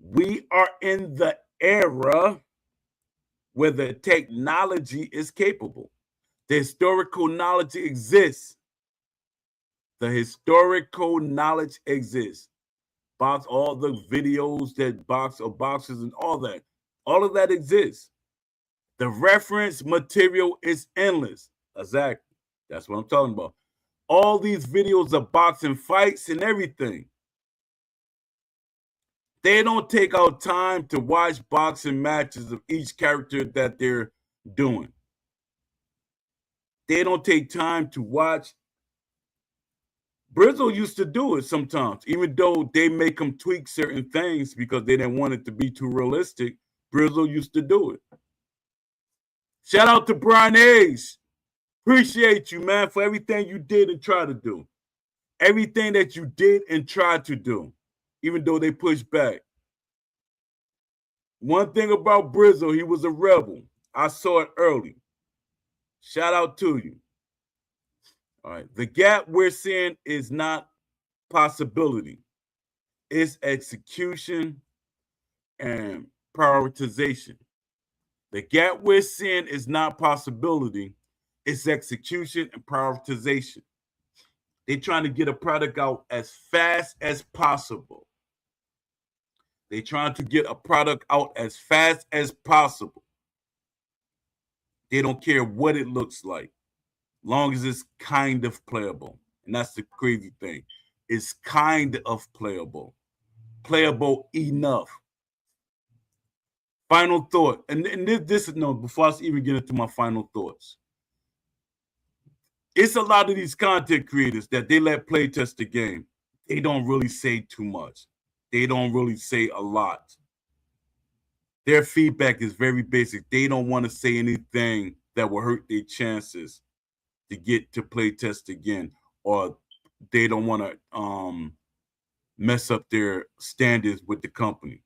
Speaker 1: We are in the era where the technology is capable. The historical knowledge exists. The historical knowledge exists. All the videos that boxes and all of that exists. The reference material is endless. Exactly. That's what I'm talking about. All these videos of boxing fights and everything. They don't take out time to watch boxing matches of each character that they're doing. They don't take time to watch. Brizzo used to do it sometimes, even though they make him tweak certain things because they didn't want it to be too realistic. Brizzo used to do it. Shout out to Brian Hayes. Appreciate you, man, for everything you did and tried to do. Everything that you did and tried to do, even though they pushed back. One thing about Brizzo, he was a rebel. I saw it early. Shout out to you. All right. The gap we're seeing is not possibility. It's execution and prioritization. The gap we're seeing is not possibility. It's execution and prioritization. They're trying to get a product out as fast as possible. They're trying to get a product out as fast as possible. They don't care what it looks like, long as it's kind of playable. And that's the crazy thing. It's kind of playable. Playable enough. Final thought. And this is no, before I even get into my final thoughts. It's a lot of these content creators that they let play test the game. They don't really say too much. They don't really say a lot. Their feedback is very basic. They don't want to say anything that will hurt their chances to get to play test again, or they don't want to mess up their standards with the company.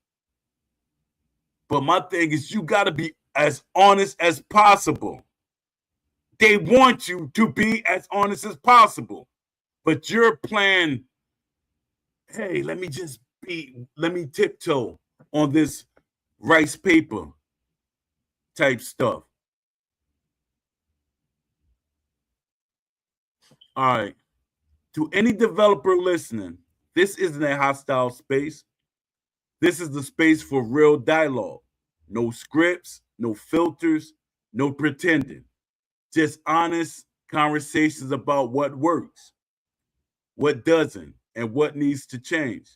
Speaker 1: But my thing is, you got to be as honest as possible. They want you to be as honest as possible, but you're playing, hey, let me tiptoe on this rice paper type stuff. All right. To any developer listening, this isn't a hostile space. This is the space for real dialogue. No scripts, no filters, no pretending. Just honest conversations about what works, what doesn't, and what needs to change.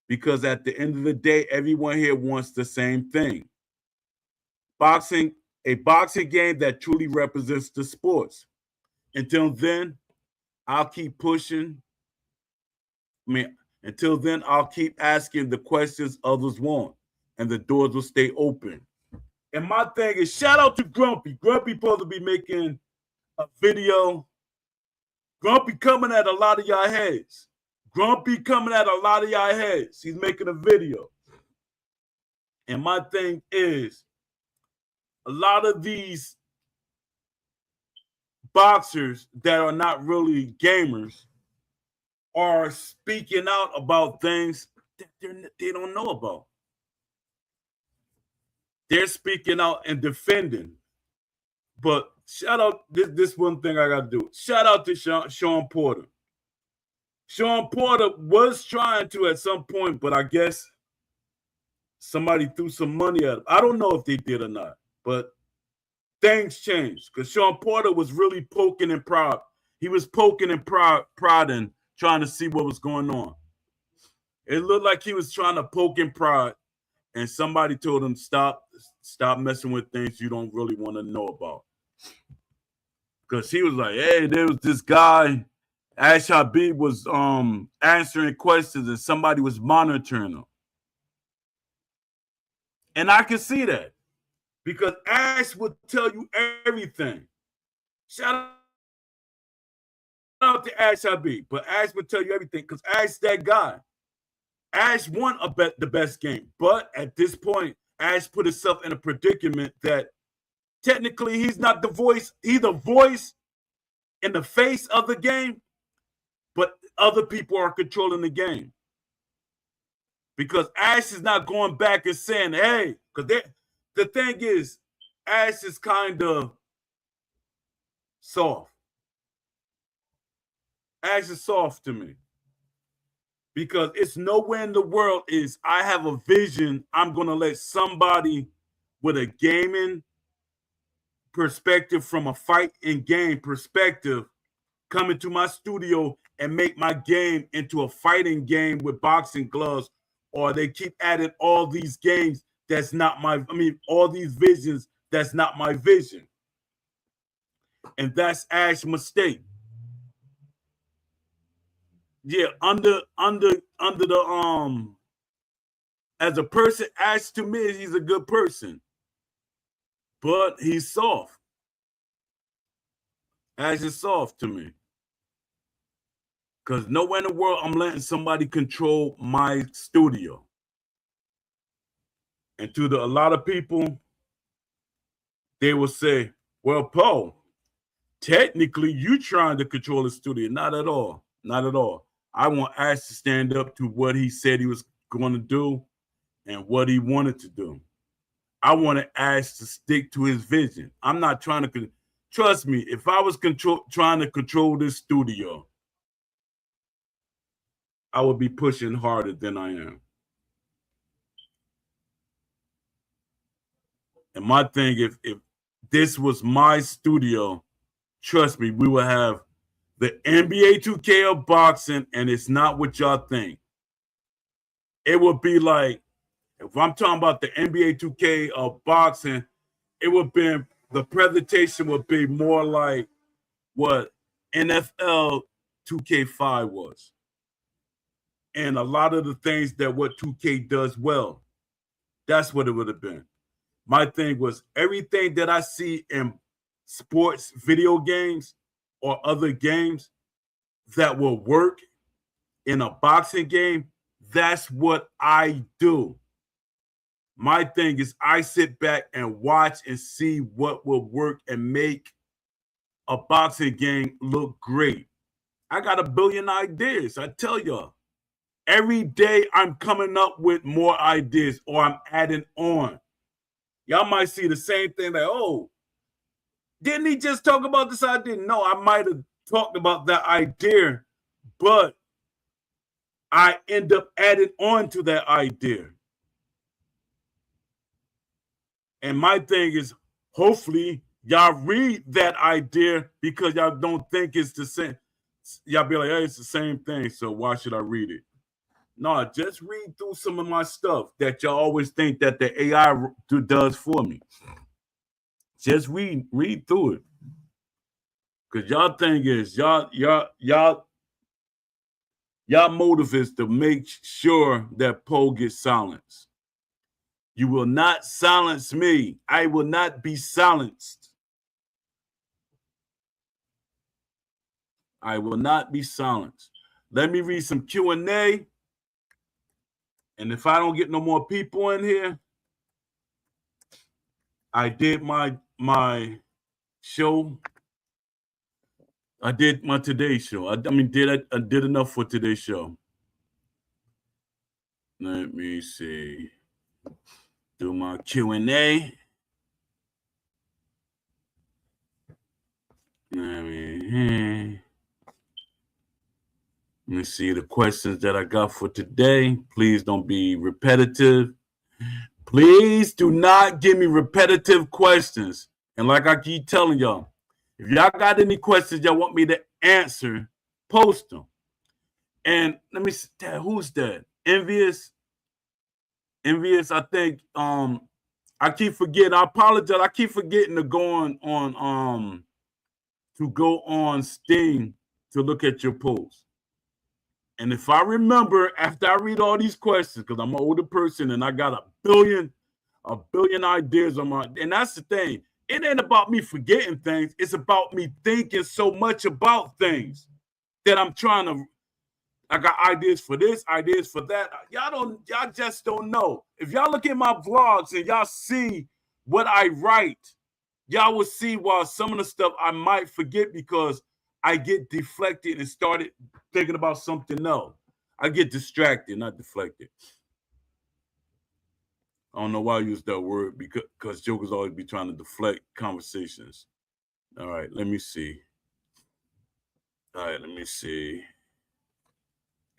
Speaker 1: Because at the end of the day, everyone here wants the same thing. A boxing game that truly represents the sports. Until then, I'll keep pushing. Until then, I'll keep asking the questions others want, and the doors will stay open. And my thing is, shout out to Grumpy. Grumpy supposed to be making a video. Grumpy coming at a lot of y'all heads. Grumpy coming at a lot of y'all heads. He's making a video. And my thing is, a lot of these boxers that are not really gamers are speaking out about things that they don't know about. They're speaking out and defending. But shout out, this one thing I got to do. Shout out to Sean Porter. Sean Porter was trying to at some point, but I guess somebody threw some money at him. I don't know if they did or not, but things changed because Sean Porter was really poking and prod. He was poking and prodding, trying to see what was going on. It looked like he was trying to poke and prod, and somebody told him, stop messing with things you don't really want to know about. Because he was like, hey, there was this guy, Ash Habib was answering questions and somebody was monitoring him. And I can see that because Ash would tell you everything. Shout out to Ash Habib, but Ash would tell you everything because Ash that guy. Ash won the best game, but at this point, Ash put himself in a predicament that technically he's not the voice. He's the voice in the face of the game, but other people are controlling the game. Because Ash is not going back and saying, hey, because the thing is, Ash is kind of soft. Ash is soft to me. Because it's nowhere in the world is I have a vision, I'm going to let somebody with a gaming perspective from a fight and game perspective come into my studio and make my game into a fighting game with boxing gloves, or they keep adding all these games that's not all these visions that's not my vision. And that's Ash's mistake. Yeah, under the as a person, Ash to me, he's a good person. But he's soft. Ash is soft to me. Because nowhere in the world I'm letting somebody control my studio. And to a lot of people, they will say, well, Paul, technically you trying to control the studio. Not at all. Not at all. I want Ash to stand up to what he said he was going to do and what he wanted to do. I wanted Ash to stick to his vision. I'm not trying to trust me. If I was trying to control this studio, I would be pushing harder than I am. And my thing, if this was my studio, trust me, we would have the NBA 2K of boxing, and it's not what y'all think. It would be like, if I'm talking about the NBA 2K of boxing, it would be, the presentation would be more like what NFL 2K5 was. And a lot of the things that what 2K does well, that's what it would have been. My thing was everything that I see in sports video games or other games that will work in a boxing game, that's what I do. My thing is I sit back and watch and see what will work and make a boxing game look great. I got a billion ideas. I tell y'all, every day I'm coming up with more ideas or I'm adding on. Y'all might see the same thing like, oh, didn't he just talk about this idea? No, I might have talked about that idea, but I end up adding on to that idea. And my thing is, hopefully, y'all read that idea because y'all don't think it's the same. Y'all be like, hey, it's the same thing, so why should I read it? No, just read through some of my stuff that y'all always think that the AI does for me. Just read through it. Because y'all thing is, y'all motive is to make sure that Poe gets silenced. You will not silence me. I will not be silenced. I will not be silenced. Let me read some Q&A. And if I don't get no more people in here, I did my show. I did my Today Show. I did enough for today's show. Let me see. Do my Q&A. Let me see the questions that I got for today. Please don't be repetitive. Please do not give me repetitive questions. And like I keep telling y'all, if y'all got any questions y'all want me to answer, post them. And let me see, who's that? Envious. Envious, I think I keep forgetting. I apologize. I keep forgetting to go on Steam to look at your posts. And if I remember after I read all these questions, because I'm an older person and I got a billion ideas on my, and that's the thing. It ain't about me forgetting things. It's about me thinking so much about things that I'm trying to. I got ideas for this, ideas for that. Y'all just don't know. If y'all look at my vlogs and y'all see what I write, y'all will see why some of the stuff I might forget because I get deflected and started thinking about something else. I get distracted, not deflected. I don't know why I use that word because jokers always be trying to deflect conversations. All right, let me see.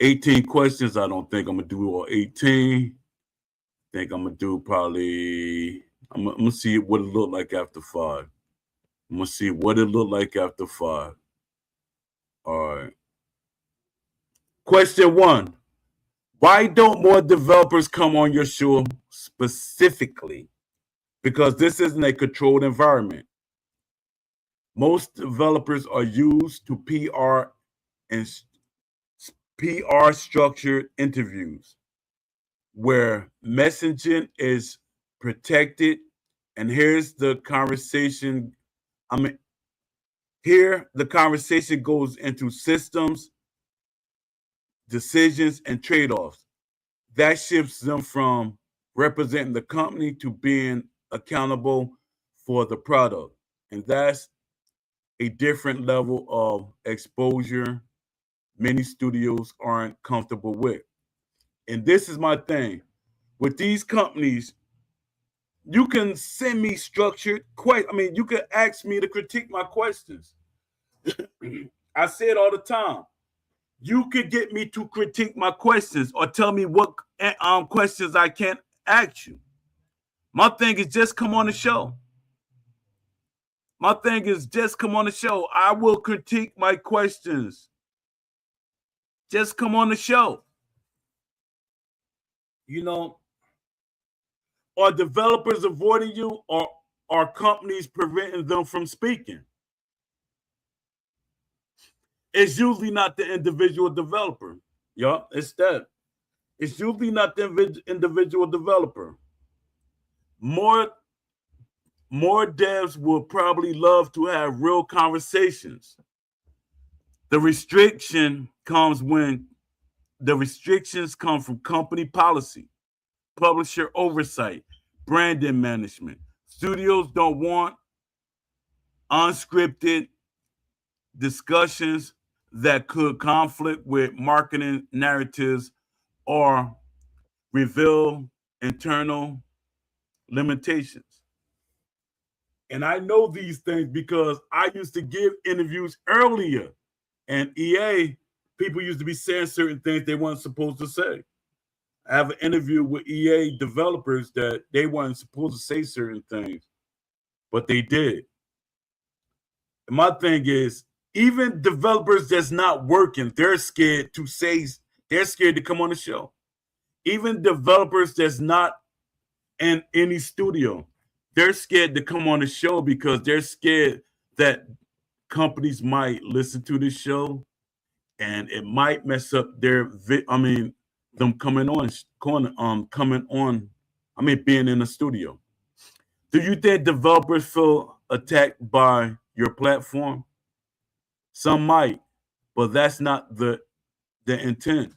Speaker 1: 18 questions. I don't think I'm gonna do all 18. I think I'm gonna do probably. I'm gonna see what it looked like after 5. I'm gonna see what it looked like after 5. All right. Question 1. Why don't more developers come on your show specifically? Because this isn't a controlled environment. Most developers are used to PR and PR structured interviews where messaging is protected. And here's the conversation. Here the conversation goes into systems, decisions, and trade-offs. That shifts them from representing the company to being accountable for the product. And that's a different level of exposure many studios aren't comfortable with. And this is my thing. With these companies, you can send me structured questions. You can ask me to critique my questions. I say it all the time. You could get me to critique my questions or tell me what questions I can't ask you. My thing is just come on the show. I will critique my questions. Just come on the show. Are developers avoiding you, or are companies preventing them from speaking? It's usually not the individual developer. Yeah, it's that. It's usually not the individual developer. More devs will probably love to have real conversations. The restrictions come from company policy, publisher oversight, branding management. Studios don't want unscripted discussions that could conflict with marketing narratives or reveal internal limitations. And I know these things because I used to give interviews earlier, and EA people used to be saying certain things they weren't supposed to say. I have an interview with EA developers that they weren't supposed to say certain things, but they did. And my thing is, even developers that's not working, they're scared to come on the show. Even developers that's not in any studio, they're scared to come on the show because they're scared that companies might listen to the show and it might mess up them being in the studio. Do you think developers feel attacked by your platform? Some might, but that's not the intent.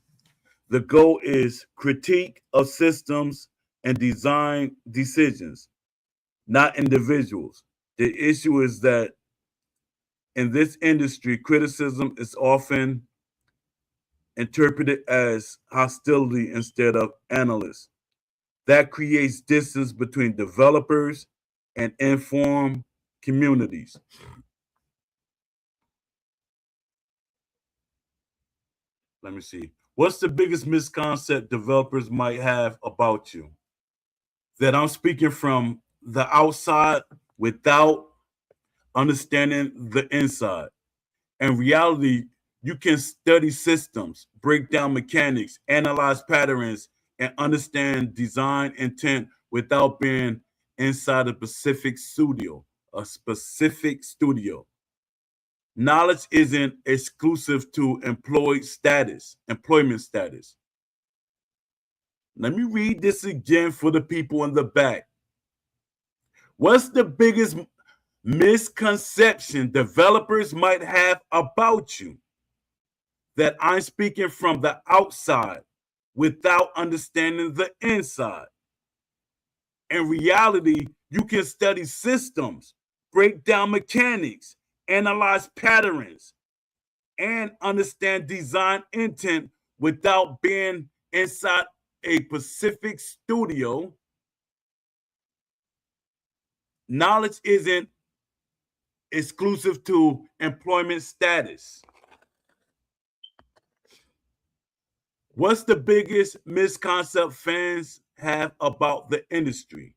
Speaker 1: The goal is critique of systems and design decisions, not individuals. The issue is that in this industry, criticism is often interpreted as hostility instead of analysis. That creates distance between developers and informed communities. Let me see. What's the biggest misconcept developers might have about you? That I'm speaking from the outside without understanding the inside. In reality, you can study systems, break down mechanics, analyze patterns, and understand design intent without being inside a specific studio. Knowledge isn't exclusive to employment status. Let me read this again for the people in the back. What's the biggest misconception developers might have about you? That I'm speaking from the outside without understanding the inside. In reality, you can study systems, break down mechanics, analyze patterns, and understand design intent without being inside a specific studio. Knowledge isn't exclusive to employment status. What's the biggest misconception fans have about the industry?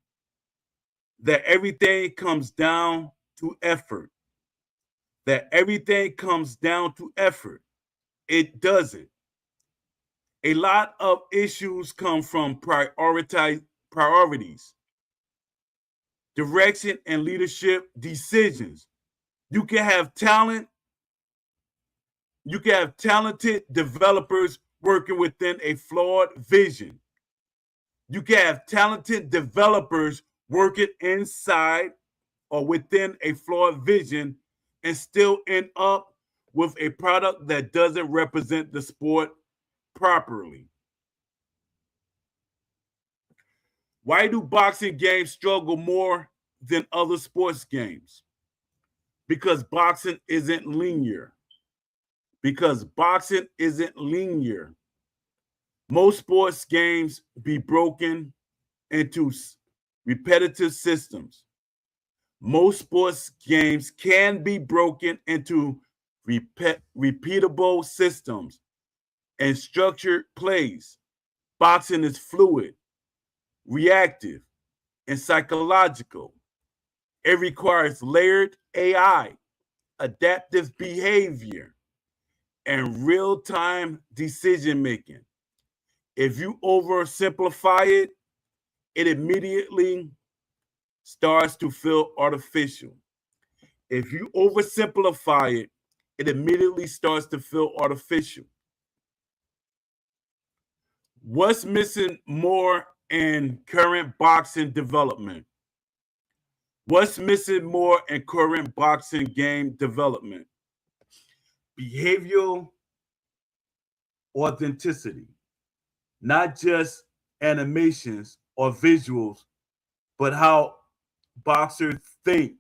Speaker 1: That everything comes down to effort. That everything comes down to effort. It doesn't. A lot of issues come from priorities, direction, and leadership decisions. You can have talent, you can have talented developers working within a flawed vision. You can have talented developers working inside or within a flawed vision and still end up with a product that doesn't represent the sport properly. Why do boxing games struggle more than other sports games? Because boxing isn't linear. Because boxing isn't linear. Most sports games be broken into repetitive systems. Most sports games can be broken into repeatable systems and structured plays. Boxing is fluid, reactive, and psychological. It requires layered AI, adaptive behavior, and real time decision making. If you oversimplify it, it immediately starts to feel artificial. If you oversimplify it, it immediately starts to feel artificial. What's missing more in current boxing development? What's missing more in current boxing game development? Behavioral authenticity, not just animations or visuals, but how boxers think,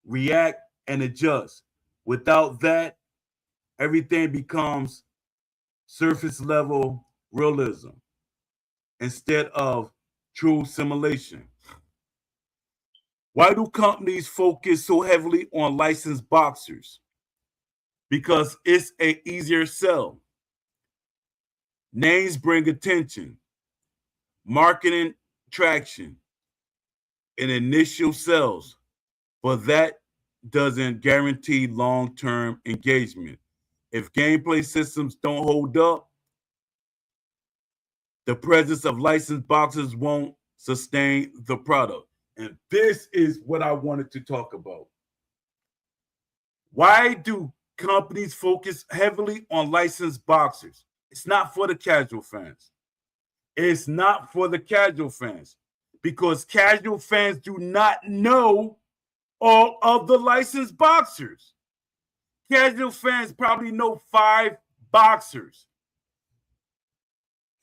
Speaker 1: react, and adjust. Without that, everything becomes surface level realism instead of true simulation. Why do companies focus so heavily on licensed boxers? Because it's a easier sell. Names bring attention, marketing traction, and initial sales, but that doesn't guarantee long-term engagement. If gameplay systems don't hold up, the presence of licensed boxers won't sustain the product. And this is what I wanted to talk about. Why do companies focus heavily on licensed boxers? It's not for the casual fans. It's not for the casual fans because casual fans do not know all of the licensed boxers. Casual fans probably know 5 boxers.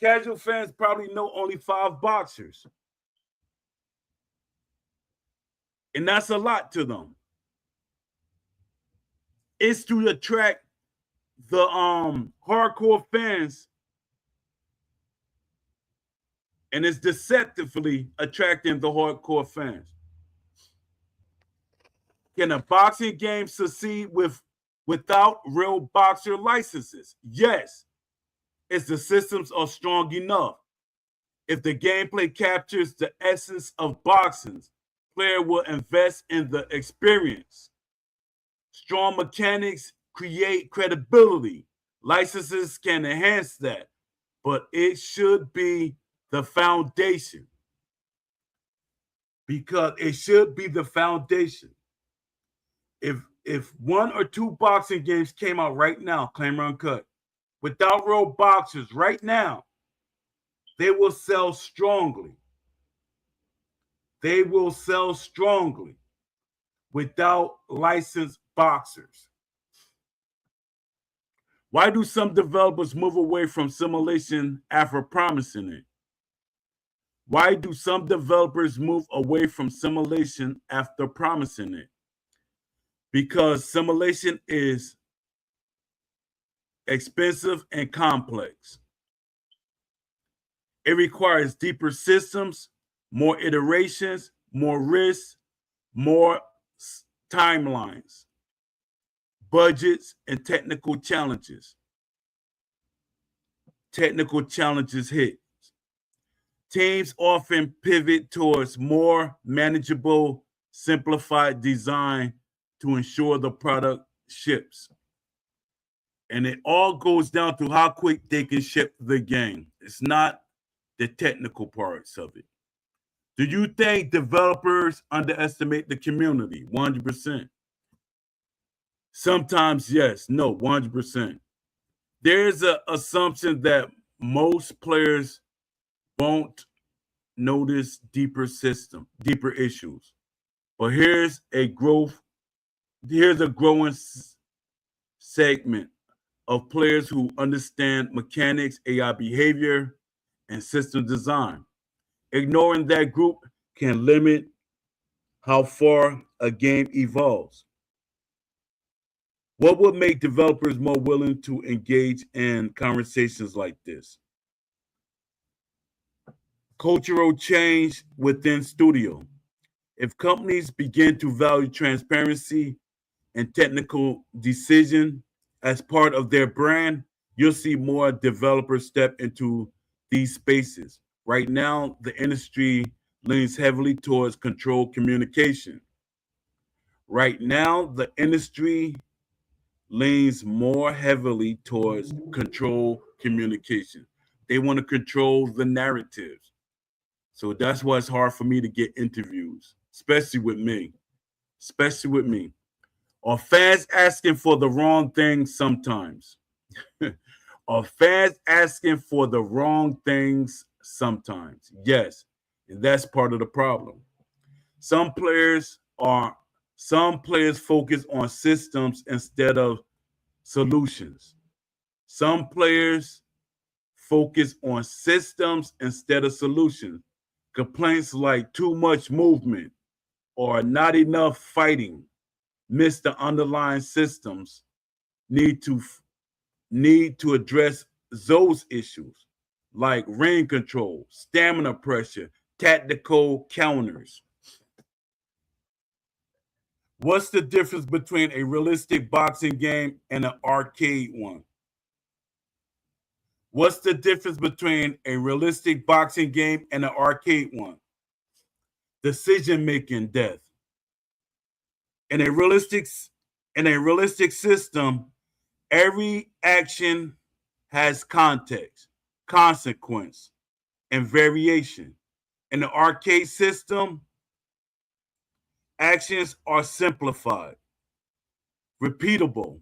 Speaker 1: Casual fans probably know only 5 boxers. And that's a lot to them. It's to attract the hardcore fans, and it's deceptively attracting the hardcore fans. Can a boxing game succeed with without real boxer licenses? Yes. If the systems are strong enough. If the gameplay captures the essence of boxing, player will invest in the experience. Strong mechanics create credibility. Licenses can enhance that, but it should be the foundation. Because it should be the foundation. If one or two boxing games came out right now, Claim Uncut, without real boxers right now, they will sell strongly. They will sell strongly without licensed boxers. Why do some developers move away from simulation after promising it? Why do some developers move away from simulation after promising it? Because simulation is expensive and complex. It requires deeper systems, more iterations, more risks, more timelines, budgets, and technical challenges. Technical challenges hit. Teams often pivot towards more manageable, simplified design to ensure the product ships. And it all goes down to how quick they can ship the game. It's not the technical parts of it. Do you think developers underestimate the community? 100%. Sometimes yes, no, 100%. There's an assumption that most players won't notice deeper issues. But here's a growing segment of players who understand mechanics, AI behavior, and system design. Ignoring that group can limit how far a game evolves. What would make developers more willing to engage in conversations like this? Cultural change within studio. If companies begin to value transparency and technical decision as part of their brand, you'll see more developers step into these spaces. Right now, the industry leans heavily towards controlled communication. Right now, the industry leans more heavily towards controlled communication. They want to control the narratives. So that's why it's hard for me to get interviews, especially with me. Especially with me. Are fans asking for the wrong things sometimes? Are fans asking for the wrong things sometimes? Yes. And that's part of the problem. Some players focus on systems instead of solutions. Some players focus on systems instead of solutions. Complaints like too much movement or not enough fighting miss the underlying systems need to address those issues like ring control, stamina pressure, tactical counters. What's the difference between a realistic boxing game and an arcade one? What's the difference between a realistic boxing game and an arcade one? Decision-making depth. In a realistic system, every action has context, consequence, and variation. In the arcade system, actions are simplified, repeatable,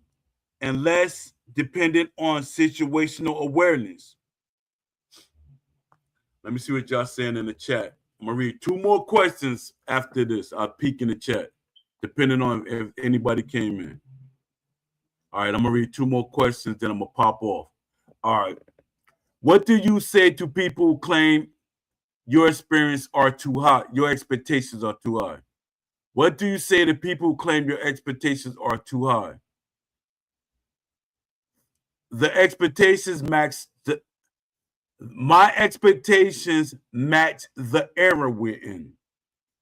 Speaker 1: and less dependent on situational awareness. Let me see what y'all saying in the chat. I'm gonna read two more questions after this. I'll peek in the chat, depending on if anybody came in. All right, I'm gonna read two more questions, then I'm gonna pop off. All right. What do you say to people who claim your experience are too high, your expectations are too high? What do you say to people who claim your expectations are too high? The expectations match my expectations match the era we're in.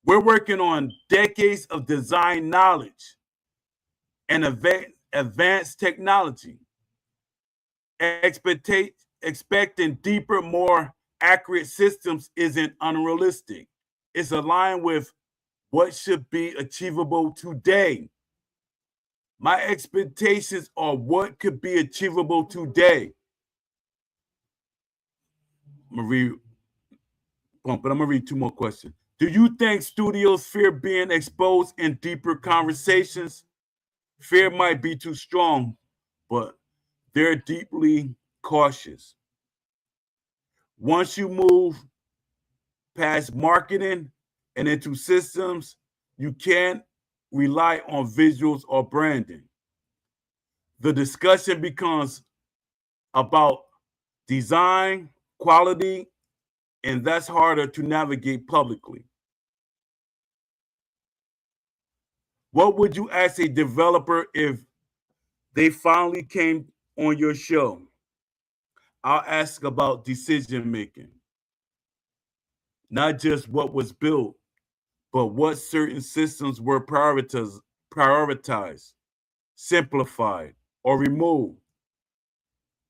Speaker 1: We're working on decades of design knowledge and advanced technology. Expecting deeper, more accurate systems isn't unrealistic. It's aligned with what should be achievable today. My expectations are what could be achievable today. I'm gonna read two more questions. Do you think studios fear being exposed in deeper conversations? Fear might be too strong, but they're deeply cautious. Once you move past marketing and into systems, you can't rely on visuals or branding. The discussion becomes about design, quality, and that's harder to navigate publicly. What would you ask a developer if they finally came on your show? I'll ask about decision making, not just what was built, but what certain systems were prioritized, simplified, or removed.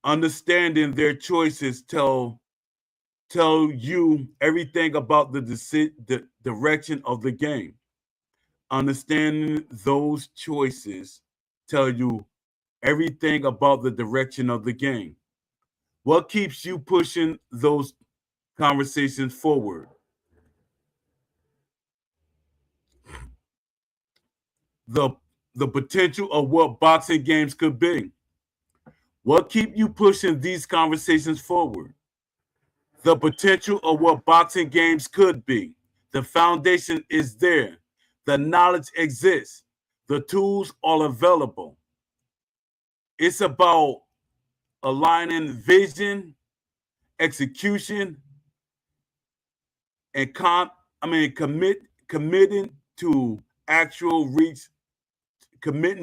Speaker 1: Understanding their choices tell you everything about the direction of the game. Understanding those choices tell you everything about the direction of the game. What keeps you pushing those conversations forward? The the potential of what boxing games could be. What keep you pushing these conversations forward? The potential of what boxing games could be. The foundation is there. The knowledge exists. The tools are available. It's about aligning vision, execution, and committing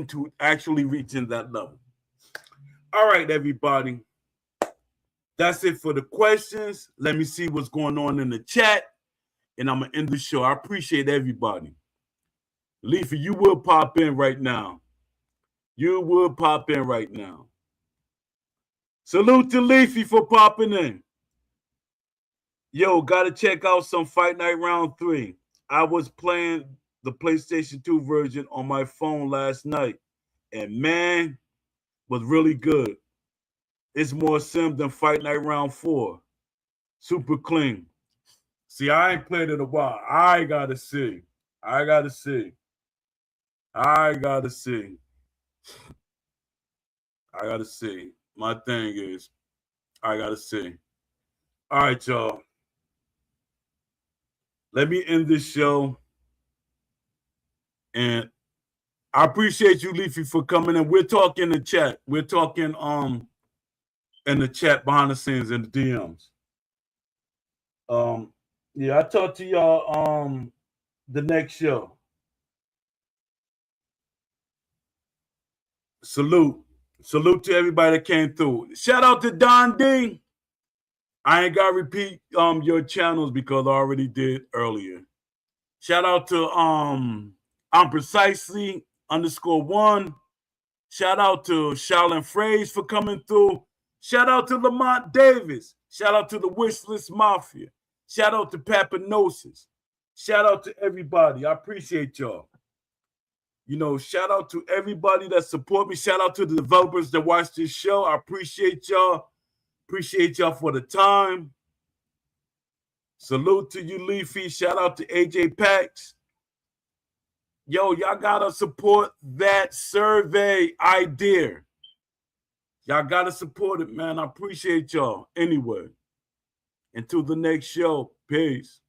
Speaker 1: to actually reaching that level. All right, everybody. That's it for the questions. Let me see what's going on in the chat, and I'm gonna end the show. I appreciate everybody. Leafy, you will pop in right now. You will pop in right now. Salute to Leafy for popping in. Yo, gotta check out some Fight Night Round 3. I was playing the PlayStation 2 version on my phone last night, and man, was really good. It's more sim than Fight Night Round 4. Super clean. See, I ain't played it in a while. I gotta see. I gotta see. I gotta see. I gotta see. My thing is, I gotta see. All right, y'all. Let me end this show. And I appreciate you, Leafy, for coming in. We're talking in the chat. We're talking in the chat behind the scenes in the DMs. Yeah, I'll talk to y'all the next show. Salute to everybody that came through. Shout out to Don D. I ain't gotta repeat your channels because I already did earlier. Shout out to I'm precisely _1. Shout out to Shaolin Phrase for coming through. Shout out to Lamont Davis. Shout out to the Wishlist Mafia. Shout out to Papanosis. Shout out to everybody. I appreciate y'all. You know, shout out to everybody that support me. Shout out to the developers that watch this show. I appreciate y'all. Appreciate y'all for the time. Salute to you, Leafy. Shout out to AJ Pax. Yo, y'all gotta support that survey idea. Y'all gotta support it, man. I appreciate y'all. Anyway, until the next show, peace.